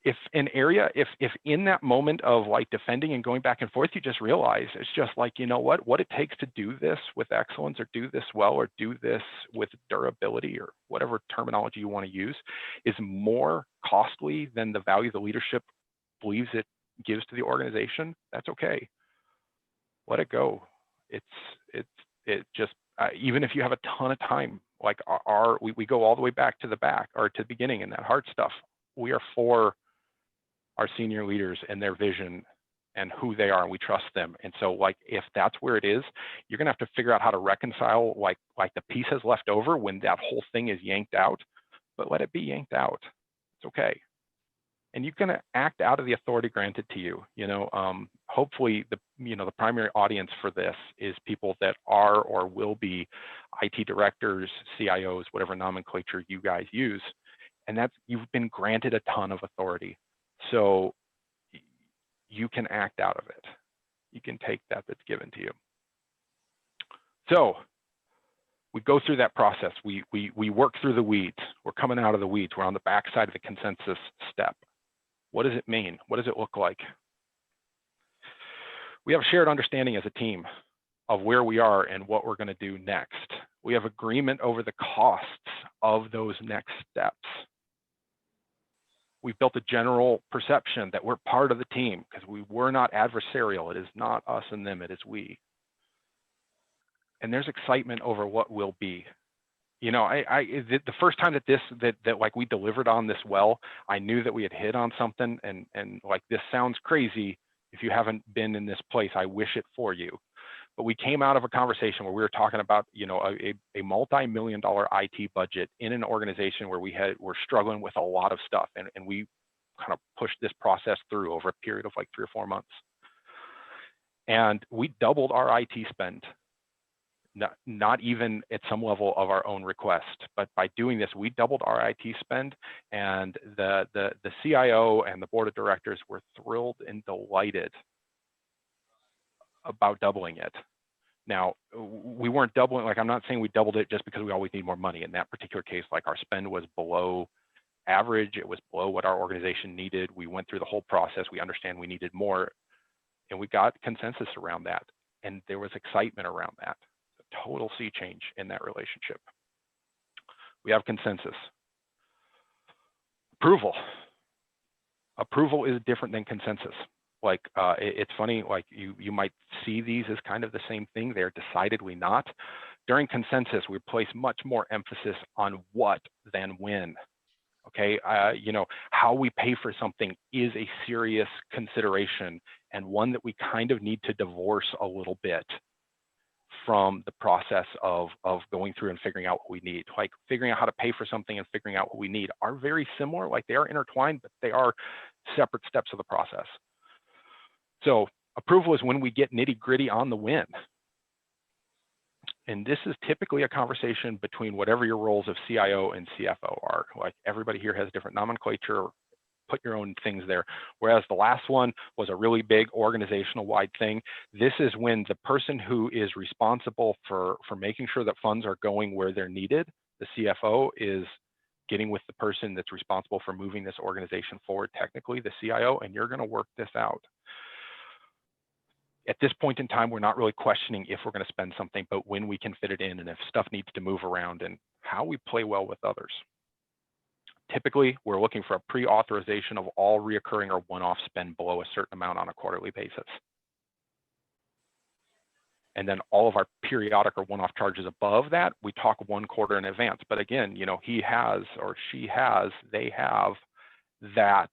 Speaker 2: If an area, if in that moment of like defending and going back and forth, you just realize it's just like, you know what it takes to do this with excellence, or do this well, or do this with durability, or whatever terminology you want to use, is more costly than the value the leadership believes it gives to the organization, that's okay. Let it go. It just, even if you have a ton of time, like we go all the way back to the beginning in that hard stuff. We are for our senior leaders and their vision and who they are, and we trust them. And so, like, if that's where it is, you're gonna have to figure out how to reconcile like the pieces left over when that whole thing is yanked out, but let it be yanked out. It's okay. And you can act out of the authority granted to you. You know, hopefully the primary audience for this is people that are or will be IT directors, CIOs, whatever nomenclature you guys use, and that's, you've been granted a ton of authority. So you can act out of it. You can take that's given to you. So we go through that process. We work through the weeds. We're coming out of the weeds. We're on the backside of the consensus step. What does it mean? What does it look like? We have a shared understanding as a team of where we are and what we're going to do next. We have agreement over the costs of those next steps. We've built a general perception that we're part of the team, because we're not adversarial. It is not us and them, it is we. And there's excitement over what will be. You know, the first time that like we delivered on this well, I knew that we had hit on something, and like, this sounds crazy. If you haven't been in this place, I wish it for you. But we came out of a conversation where we were talking about, you know, a multi-million-dollar IT budget in an organization where we're struggling with a lot of stuff, and we kind of pushed this process through over a period of like 3 or 4 months. And we doubled our IT spend. Not even at some level of our own request, but by doing this, we doubled our IT spend, and the CIO and the board of directors were thrilled and delighted about doubling it. Now, we weren't doubling, like, I'm not saying we doubled it just because we always need more money. In that particular case, like, our spend was below average. It was below what our organization needed. We went through the whole process. We understand we needed more, and we got consensus around that. And there was excitement around that. A total sea change in that relationship. We have consensus. Approval. Approval is different than consensus. Like, it's funny, like you might see these as kind of the same thing. They're decidedly not. During consensus, we place much more emphasis on what than when. Okay, you know, how we pay for something is a serious consideration, and one that we kind of need to divorce a little bit from the process of going through and figuring out what we need. Like, figuring out how to pay for something and figuring out what we need are very similar. Like, they are intertwined, but they are separate steps of the process. So approval is when we get nitty gritty on the win. And this is typically a conversation between whatever your roles of CIO and CFO are. Like, everybody here has different nomenclature, put your own things there. Whereas the last one was a really big organizational wide thing. This is when the person who is responsible for making sure that funds are going where they're needed, the CFO, is getting with the person that's responsible for moving this organization forward, technically the CIO, and you're going to work this out. At this point in time, we're not really questioning if we're going to spend something, but when we can fit it in and if stuff needs to move around and how we play well with others. Typically, we're looking for a pre-authorization of all reoccurring or one-off spend below a certain amount on a quarterly basis. And then all of our periodic or one-off charges above that, we talk 1 quarter in advance. But again, you know, he has or she has, they have that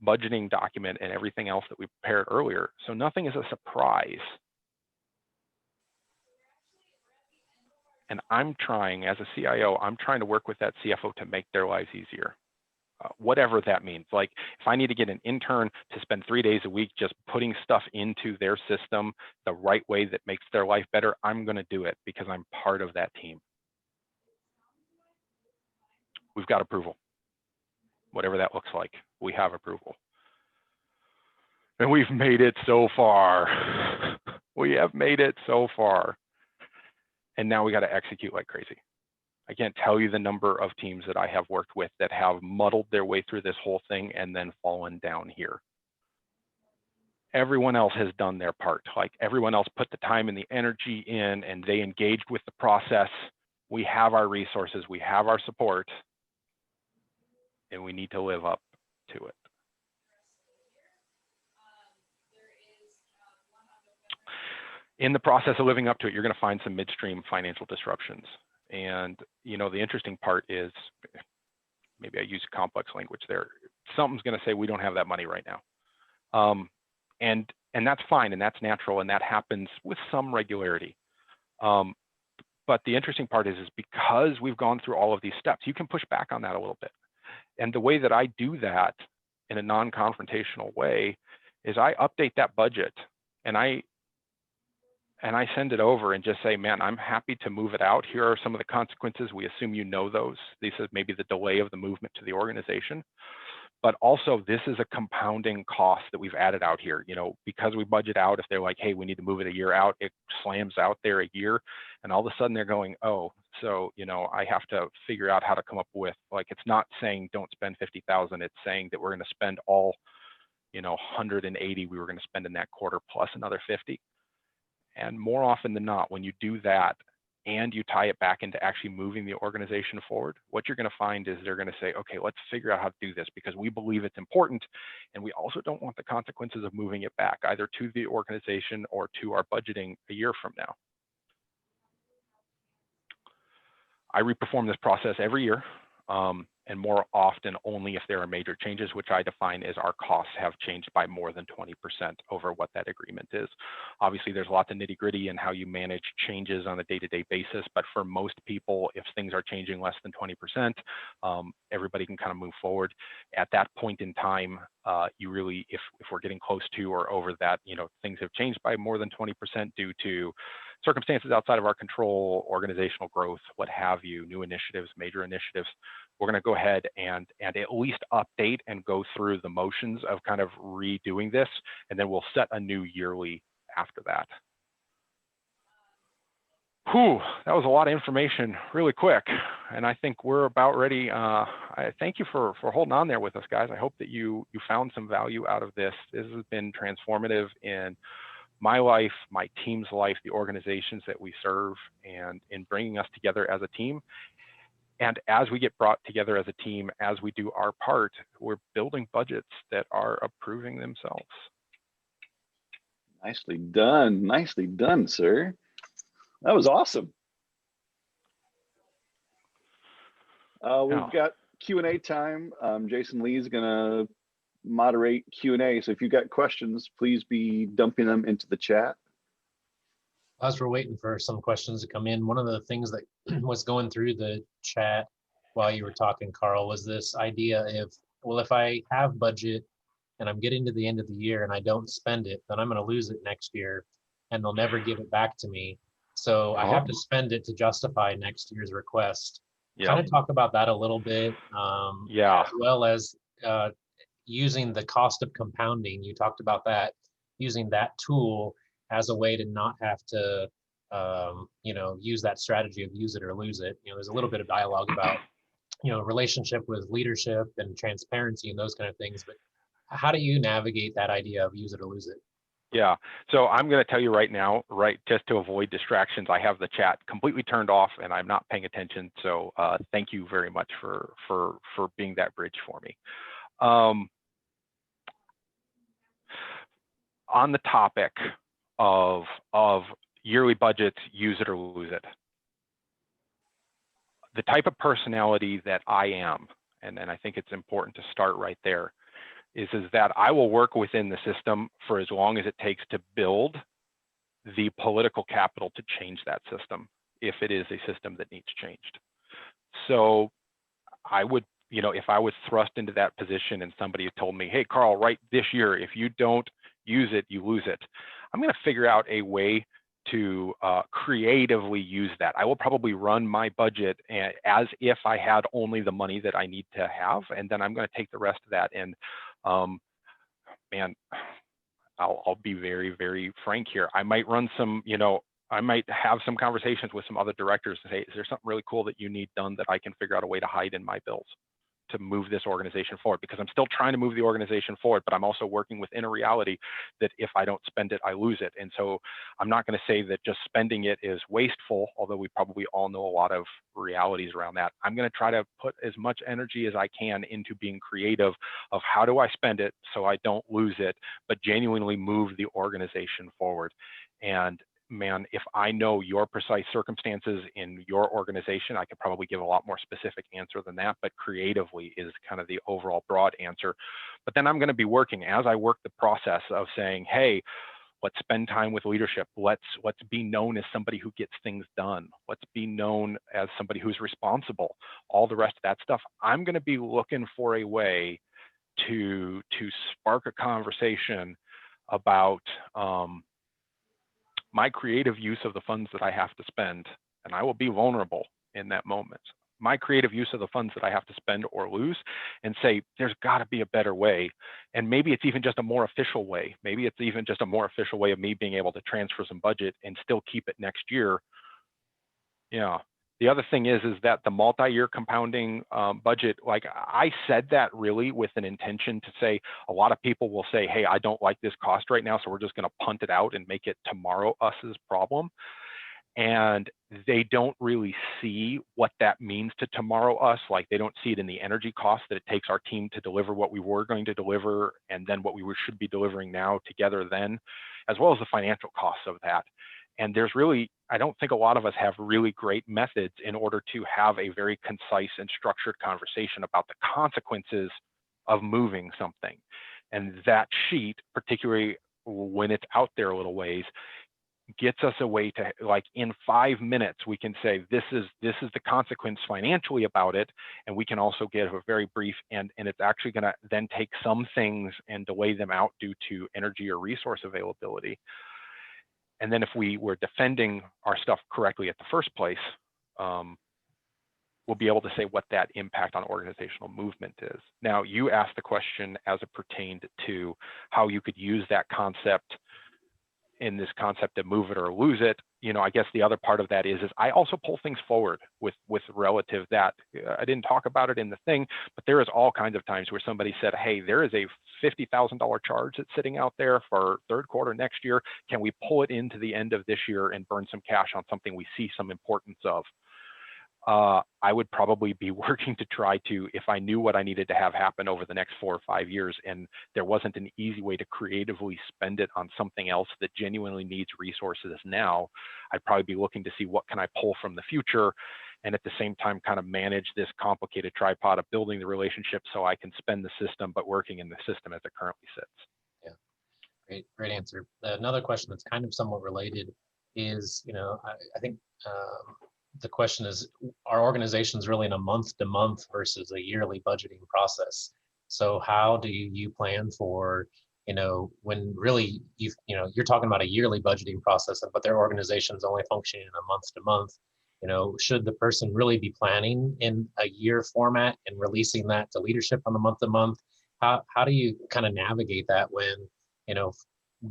Speaker 2: budgeting document and everything else that we prepared earlier. So nothing is a surprise. And I'm trying, as a CIO, I'm trying to work with that CFO to make their lives easier. Whatever that means. Like, if I need to get an intern to spend 3 days a week just putting stuff into their system the right way that makes their life better, I'm going to do it because I'm part of that team. We've got approval. Whatever that looks like, we have approval. And we've made it so far. We have made it so far. And now we got to execute like crazy. I can't tell you the number of teams that I have worked with that have muddled their way through this whole thing and then fallen down here. Everyone else has done their part. Like, everyone else put the time and the energy in, and they engaged with the process. We have our resources, we have our support, and we need to live up to it. In the process of living up to it, you're going to find some midstream financial disruptions. And, you know, the interesting part is, maybe I use complex language there, something's going to say we don't have that money right now. And that's fine, and that's natural, and that happens with some regularity. But the interesting part is because we've gone through all of these steps, you can push back on that a little bit. And the way that I do that in a non-confrontational way is I update that budget, and I send it over and just say, man, I'm happy to move it out. Here are some of the consequences. We assume you know those. This is maybe the delay of the movement to the organization. But also, this is a compounding cost that we've added out here. You know, because we budget out, if they're like, hey, we need to move it a year out, it slams out there a year. And all of a sudden they're going, oh, so, you know, I have to figure out how to come up with, like, it's not saying don't spend 50,000. It's saying that we're going to spend all, you know, 180 we were going to spend in that quarter plus another 50. And more often than not, when you do that and you tie it back into actually moving the organization forward, what you're going to find is they're going to say, okay, let's figure out how to do this because we believe it's important. And we also don't want the consequences of moving it back either to the organization or to our budgeting a year from now. I reperform this process every year. And more often only if there are major changes, which I define as our costs have changed by more than 20% over what that agreement is. Obviously, there's lots of nitty-gritty in how you manage changes on a day-to-day basis, but for most people, if things are changing less than 20%, everybody can kind of move forward. At that point in time, you really, if we're getting close to or over that, you know, things have changed by more than 20% due to circumstances outside of our control, organizational growth, what have you, new initiatives, major initiatives, we're going to go ahead and at least update and go through the motions of kind of redoing this, and then we'll set a new yearly after that. Whew, that was a lot of information really quick. And I think we're about ready. I thank you for holding on there with us, guys. I hope that you found some value out of this. This has been transformative in my life, my team's life, the organizations that we serve, and in bringing us together as a team. And as we get brought together as a team, as we do our part, we're building budgets that are approving themselves.
Speaker 1: Nicely done, sir. That was awesome. We've got Q&A time. Jason Lee's gonna moderate Q&A. So if you've got questions, please be dumping them into the chat.
Speaker 4: As we're waiting for some questions to come in, one of the things that was going through the chat while you were talking, Carl, was this idea of, well, if I have budget and I'm getting to the end of the year and I don't spend it, then I'm going to lose it next year and they'll never give it back to me. So I have to spend it to justify next year's request. Kind of talk about that a little bit, as well as using the cost of compounding. You talked about that, using that tool as a way to not have to, use that strategy of use it or lose it. There's a little bit of dialogue about, relationship with leadership and transparency and those kind of things. But how do you navigate that idea of use it or lose it?
Speaker 2: Yeah, so I'm going to tell you right now, just to avoid distractions, I have the chat completely turned off and I'm not paying attention. So thank you very much for being that bridge for me. On the topic of yearly budgets, use it or lose it. The type of personality that I am, and I think it's important to start right there, is that I will work within the system for as long as it takes to build the political capital to change that system, if it is a system that needs changed. So I would, if I was thrust into that position and somebody had told me, hey, Carl, right this year, if you don't use it, you lose it. I'm going to figure out a way to creatively use that. I will probably run my budget as if I had only the money that I need to have, and then I'm going to take the rest of that. And man, I'll be very, very frank here. I might run some, I might have some conversations with some other directors and say, is there something really cool that you need done that I can figure out a way to hide in my bills to move this organization forward? Because I'm still trying to move the organization forward, but I'm also working within a reality that if I don't spend it, I lose it. And so I'm not going to say that just spending it is wasteful, although we probably all know a lot of realities around that. I'm going to try to put as much energy as I can into being creative of how do I spend it so I don't lose it, but genuinely move the organization forward. And man, if I know your precise circumstances in your organization, I could probably give a lot more specific answer than that, but creatively is kind of the overall broad answer. But then I'm going to be working as I work the process of saying, hey, let's spend time with leadership. Let's be known as somebody who gets things done. Let's be known as somebody who's responsible. All the rest of that stuff. I'm going to be looking for a way to spark a conversation about my creative use of the funds that I have to spend, and I will be vulnerable in that moment. My creative use of the funds that I have to spend or lose, and say, there's got to be a better way. And maybe it's even just a more official way. Maybe it's even just a more official way of me being able to transfer some budget and still keep it next year. Yeah. The other thing is that the multi-year compounding budget, like I said that really with an intention to say, a lot of people will say, hey, I don't like this cost right now, so we're just going to punt it out and make it tomorrow us's problem. And they don't really see what that means to tomorrow us. Like they don't see it in the energy cost that it takes our team to deliver what we were going to deliver and then what we should be delivering now together then, as well as the financial costs of that. And there's really, I don't think a lot of us have really great methods in order to have a very concise and structured conversation about the consequences of moving something. And that sheet, particularly when it's out there a little ways, gets us a way to, like, in 5 minutes, we can say, this is the consequence financially about it. And we can also give a very brief, and it's actually going to then take some things and delay them out due to energy or resource availability. And then if we were defending our stuff correctly at the first place, we'll be able to say what that impact on organizational movement is. Now, you asked the question as it pertained to how you could use that concept in this concept of move it or lose it. I guess the other part of that is I also pull things forward with relative that I didn't talk about it in the thing, but there is all kinds of times where somebody said, hey, there is a $50,000 charge that's sitting out there for third quarter next year. Can we pull it into the end of this year and burn some cash on something we see some importance of? I would probably be working to try to, if I knew what I needed to have happen over the next 4 or 5 years, and there wasn't an easy way to creatively spend it on something else that genuinely needs resources now, I'd probably be looking to see what can I pull from the future, and at the same time kind of manage this complicated tripod of building the relationship so I can spend the system, but working in the system as it currently sits.
Speaker 4: Yeah, great answer. Another question that's kind of somewhat related is, I think the question is, are organizations really in a month-to-month versus a yearly budgeting process? So how do you plan for, when really you're talking about a yearly budgeting process, but their organization's only functioning in a month-to-month? Should the person really be planning in a year format and releasing that to leadership on the month-to-month? How do you kind of navigate that when,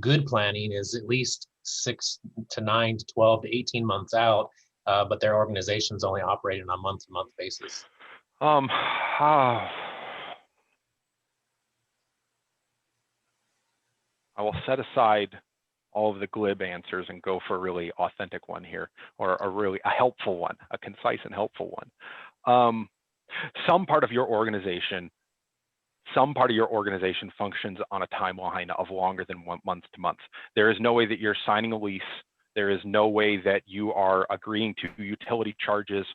Speaker 4: good planning is at least 6 to 9 to 12 to 18 months out, but their organization's only operating on a month-to-month basis?
Speaker 2: I will set aside all of the glib answers and go for a really authentic one here, or a helpful one, a concise and helpful one. Some part of your organization functions on a timeline of longer than 1 month to month. There is no way that you're signing a lease. There is no way that you are agreeing to utility charges,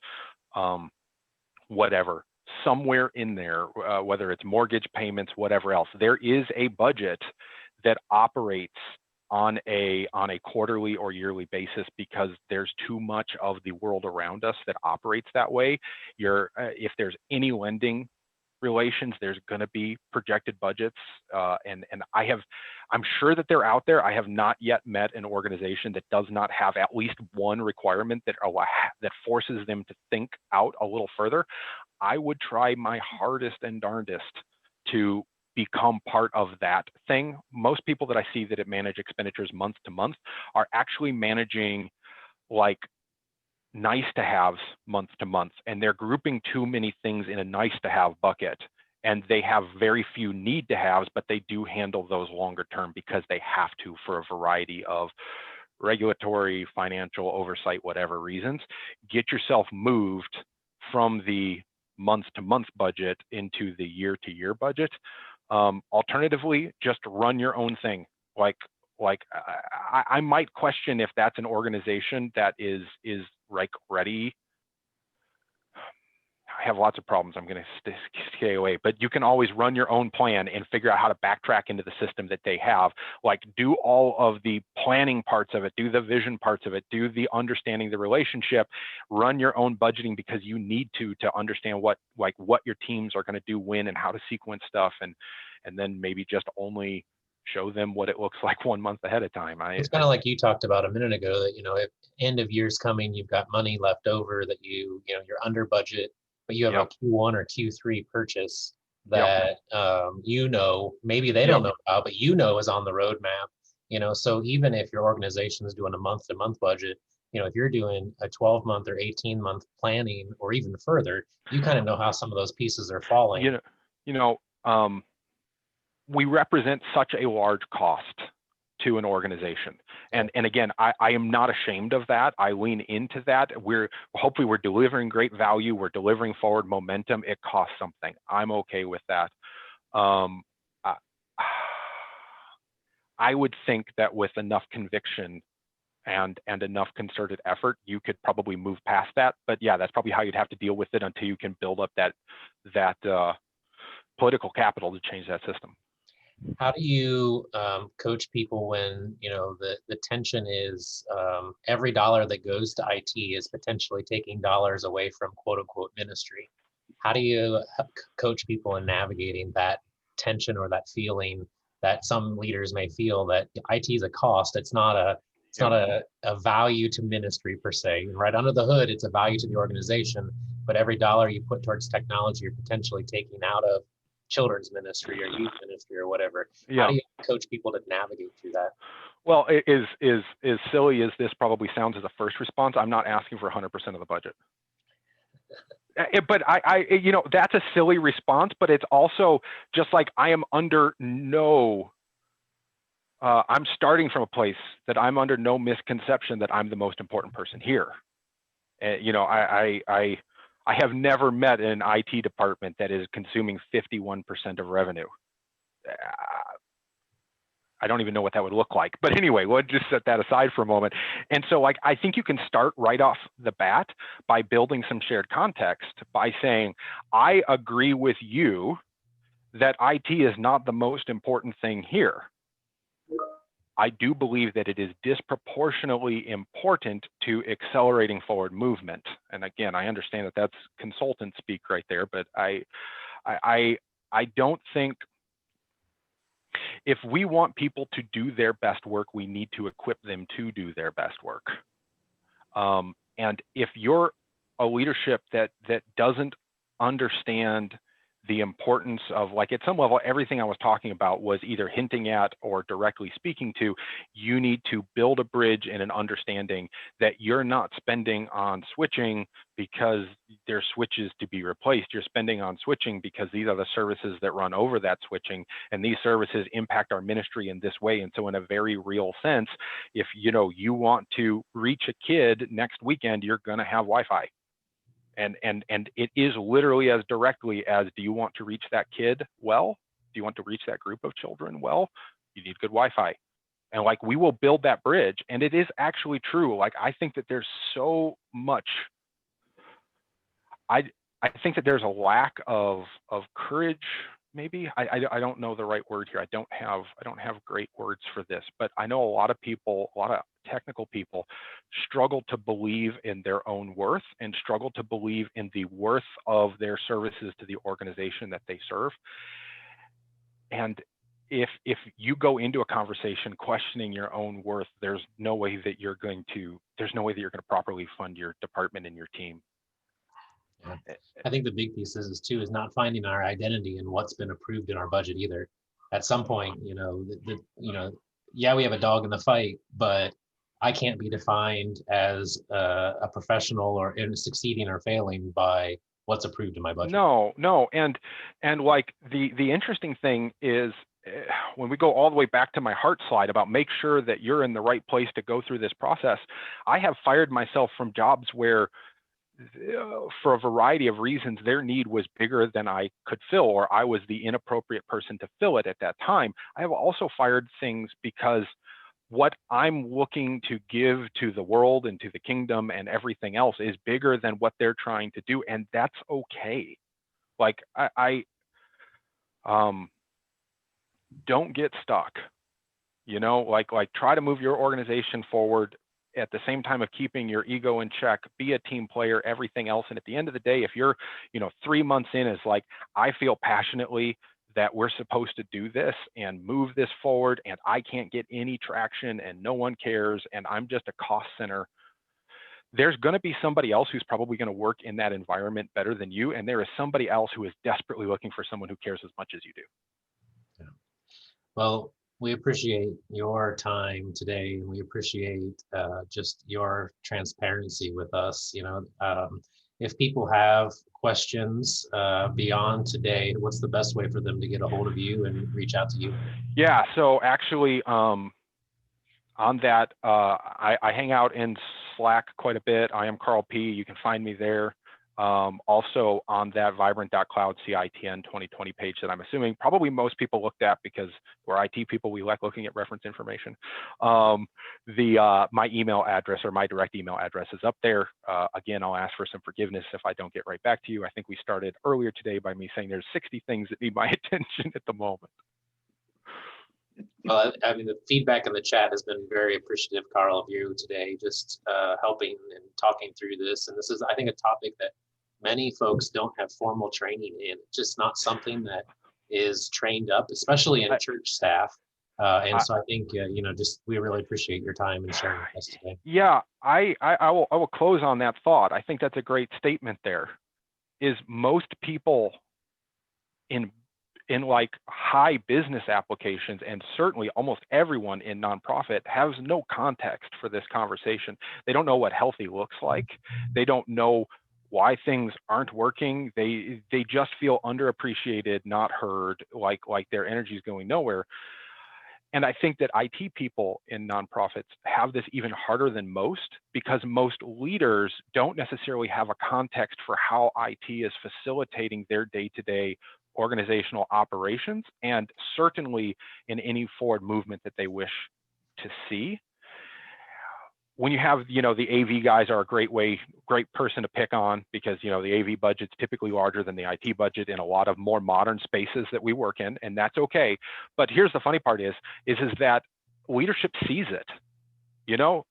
Speaker 2: whatever. Somewhere in there, whether it's mortgage payments, whatever else, there is a budget that operates on a quarterly or yearly basis because there's too much of the world around us that operates that way. If there's any lending relations, there's going to be projected budgets, and I'm sure that they're out there. I have not yet met an organization that does not have at least one requirement that forces them to think out a little further. I would try my hardest and darndest to become part of that thing. Most people that I see that manage expenditures month to month are actually managing like nice to haves month to month, and they're grouping too many things in a nice to have bucket, and they have very few need to haves, but they do handle those longer term because they have to for a variety of regulatory, financial, oversight, whatever reasons. Get yourself moved from the month to month budget into the year to year budget. Alternatively, just run your own thing. I might question if that's an organization that is like ready. I have lots of problems. I'm going to stay away, but you can always run your own plan and figure out how to backtrack into the system that they have. Like, do all of the planning parts of it, do the vision parts of it, do the understanding the relationship, run your own budgeting because you need to understand what your teams are going to do when and how to sequence stuff, and then maybe just only show them what it looks like 1 month ahead of time.
Speaker 4: It's kind of like you talked about a minute ago that, if end of year's coming, you've got money left over that you're under budget, but you have a Q1 or Q3 purchase that, maybe they don't know about, but is on the roadmap, so even if your organization is doing a month to month budget, if you're doing a 12-month or 18-month planning or even further, you kind of know how some of those pieces are falling.
Speaker 2: We represent such a large cost to an organization. And again, I am not ashamed of that. I lean into that. Hopefully we're delivering great value. We're delivering forward momentum. It costs something. I'm okay with that. I would think that with enough conviction and enough concerted effort, you could probably move past that. But yeah, that's probably how you'd have to deal with it until you can build up that political capital to change that system.
Speaker 4: How do you coach people when the tension is every dollar that goes to IT is potentially taking dollars away from quote unquote ministry? How do you coach people in navigating that tension or that feeling that some leaders may feel that IT is a cost? It's not a value to ministry per se. Right under the hood, it's a value to the organization, but every dollar you put towards technology, you're potentially taking out of children's ministry or youth ministry or whatever. How do you coach people to navigate through that?
Speaker 2: Well, as silly as this probably sounds as a first response, I'm not asking for 100% of the budget. But you know, that's a silly response, but it's also just like I am under no, I'm starting from a place that I'm under no misconception that I'm the most important person here. You know, I have never met an IT department that is consuming 51% of revenue. I don't even know what that would look like. But anyway, we'll just set that aside for a moment. And so like, I think you can start right off the bat by building some shared context by saying, I agree with you that IT is not the most important thing here. I do believe that it is disproportionately important to accelerating forward movement. And again, I understand that that's consultant speak right there, but I don't think, if we want people to do their best work, we need to equip them to do their best work. And if you're a leadership that doesn't understand the importance of, like, at some level, everything I was talking about was either hinting at or directly speaking to, you need to build a bridge and an understanding that you're not spending on switching because there's switches to be replaced. You're spending on switching because these are the services that run over that switching, and these services impact our ministry in this way. And so in a very real sense, if you know you want to reach a kid next weekend, you're going to have Wi-Fi. And it is literally as directly as, do you want to reach that kid well? Do you want to reach that group of children well? You need good Wi-Fi. And like, we will build that bridge. And it is actually true. Like, I think that there's so much, I think that there's a lack of courage, maybe. I don't know the right word here. I don't have great words for this, but I know a lot of people, a lot of technical people struggle to believe in their own worth and struggle to believe in the worth of their services to the organization that they serve. And if you go into a conversation questioning your own worth, there's no way that you're going to properly fund your department and your team.
Speaker 4: Yeah. I think the big piece is not finding our identity in what's been approved in our budget either. At some point, you know, yeah, we have a dog in the fight, but I can't be defined as a professional or in succeeding or failing by what's approved in my budget.
Speaker 2: No, and like the interesting thing is, when we go all the way back to my heart slide about make sure that you're in the right place to go through this process, I have fired myself from jobs where, for a variety of reasons, their need was bigger than I could fill, or I was the inappropriate person to fill it at that time. I have also fired things because what I'm looking to give to the world and to the kingdom and everything else is bigger than what they're trying to do, and that's okay. Like, I don't get stuck, you know, like try to move your organization forward at the same time of keeping your ego in check, be a team player, everything else. And at the end of the day, if you're, 3 months in is like, I feel passionately that we're supposed to do this and move this forward, and I can't get any traction and no one cares, and I'm just a cost center, there's going to be somebody else who's probably going to work in that environment better than you. And there is somebody else who is desperately looking for someone who cares as much as you do.
Speaker 4: Yeah. Well, we appreciate your time today, and we appreciate just your transparency with us. If people have questions beyond today, what's the best way for them to get a hold of you and reach out to you?
Speaker 2: Yeah, so actually, on that, I hang out in Slack quite a bit. I am Carl P. You can find me there. Also on that vibrant.cloud CITN 2020 page that I'm assuming probably most people looked at, because we're IT people, we like looking at reference information. My email address, or my direct email address, is up there. Again, I'll ask for some forgiveness if I don't get right back to you. I think we started earlier today by me saying there's 60 things that need my attention at the moment.
Speaker 4: Well, I mean, the feedback in the chat has been very appreciative, Carl, of you today, just helping and talking through this. And this is, I think, a topic that many folks don't have formal training in. It's just not something that is trained up, especially in church staff. And so I think, we really appreciate your time and sharing with us today.
Speaker 2: Yeah, I will close on that thought. I think that's a great statement there. Is most people in in like high business applications, and certainly almost everyone in nonprofit has no context for this conversation. They don't know what healthy looks like. They don't know why things aren't working. They just feel underappreciated, not heard, like their energy is going nowhere. And I think that IT people in nonprofits have this even harder than most, because most leaders don't necessarily have a context for how IT is facilitating their day-to-day organizational operations, and certainly in any forward movement that they wish to see. When you have, the AV guys are a great person to pick on, because, the AV budget's typically larger than the IT budget in a lot of more modern spaces that we work in, and that's okay. But here's the funny part is that leadership sees it.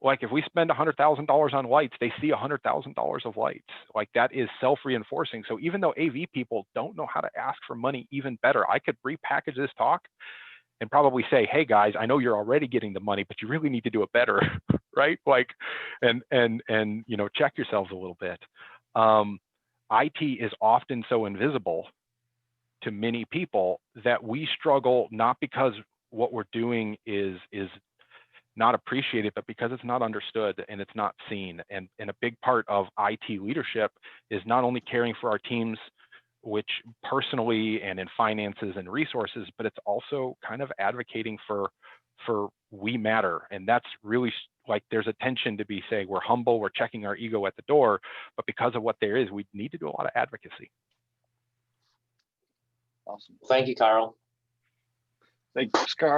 Speaker 2: Like if we spend $100,000 on lights, they see $100,000 of lights. Like that is self-reinforcing. So even though AV people don't know how to ask for money even better, I could repackage this talk and probably say, hey guys, I know you're already getting the money, but you really need to do it better, right? Like, and check yourselves a little bit. IT is often so invisible to many people that we struggle, not because what we're doing is not appreciated, but because it's not understood and it's not seen. And a big part of IT leadership is not only caring for our teams, which personally and in finances and resources, but it's also kind of advocating for we matter. And that's really like, there's a tension to be saying we're humble, we're checking our ego at the door, but because of what there is, we need to do a lot of advocacy.
Speaker 1: Awesome.
Speaker 4: Thank you, Carl.
Speaker 1: Thanks, Carl.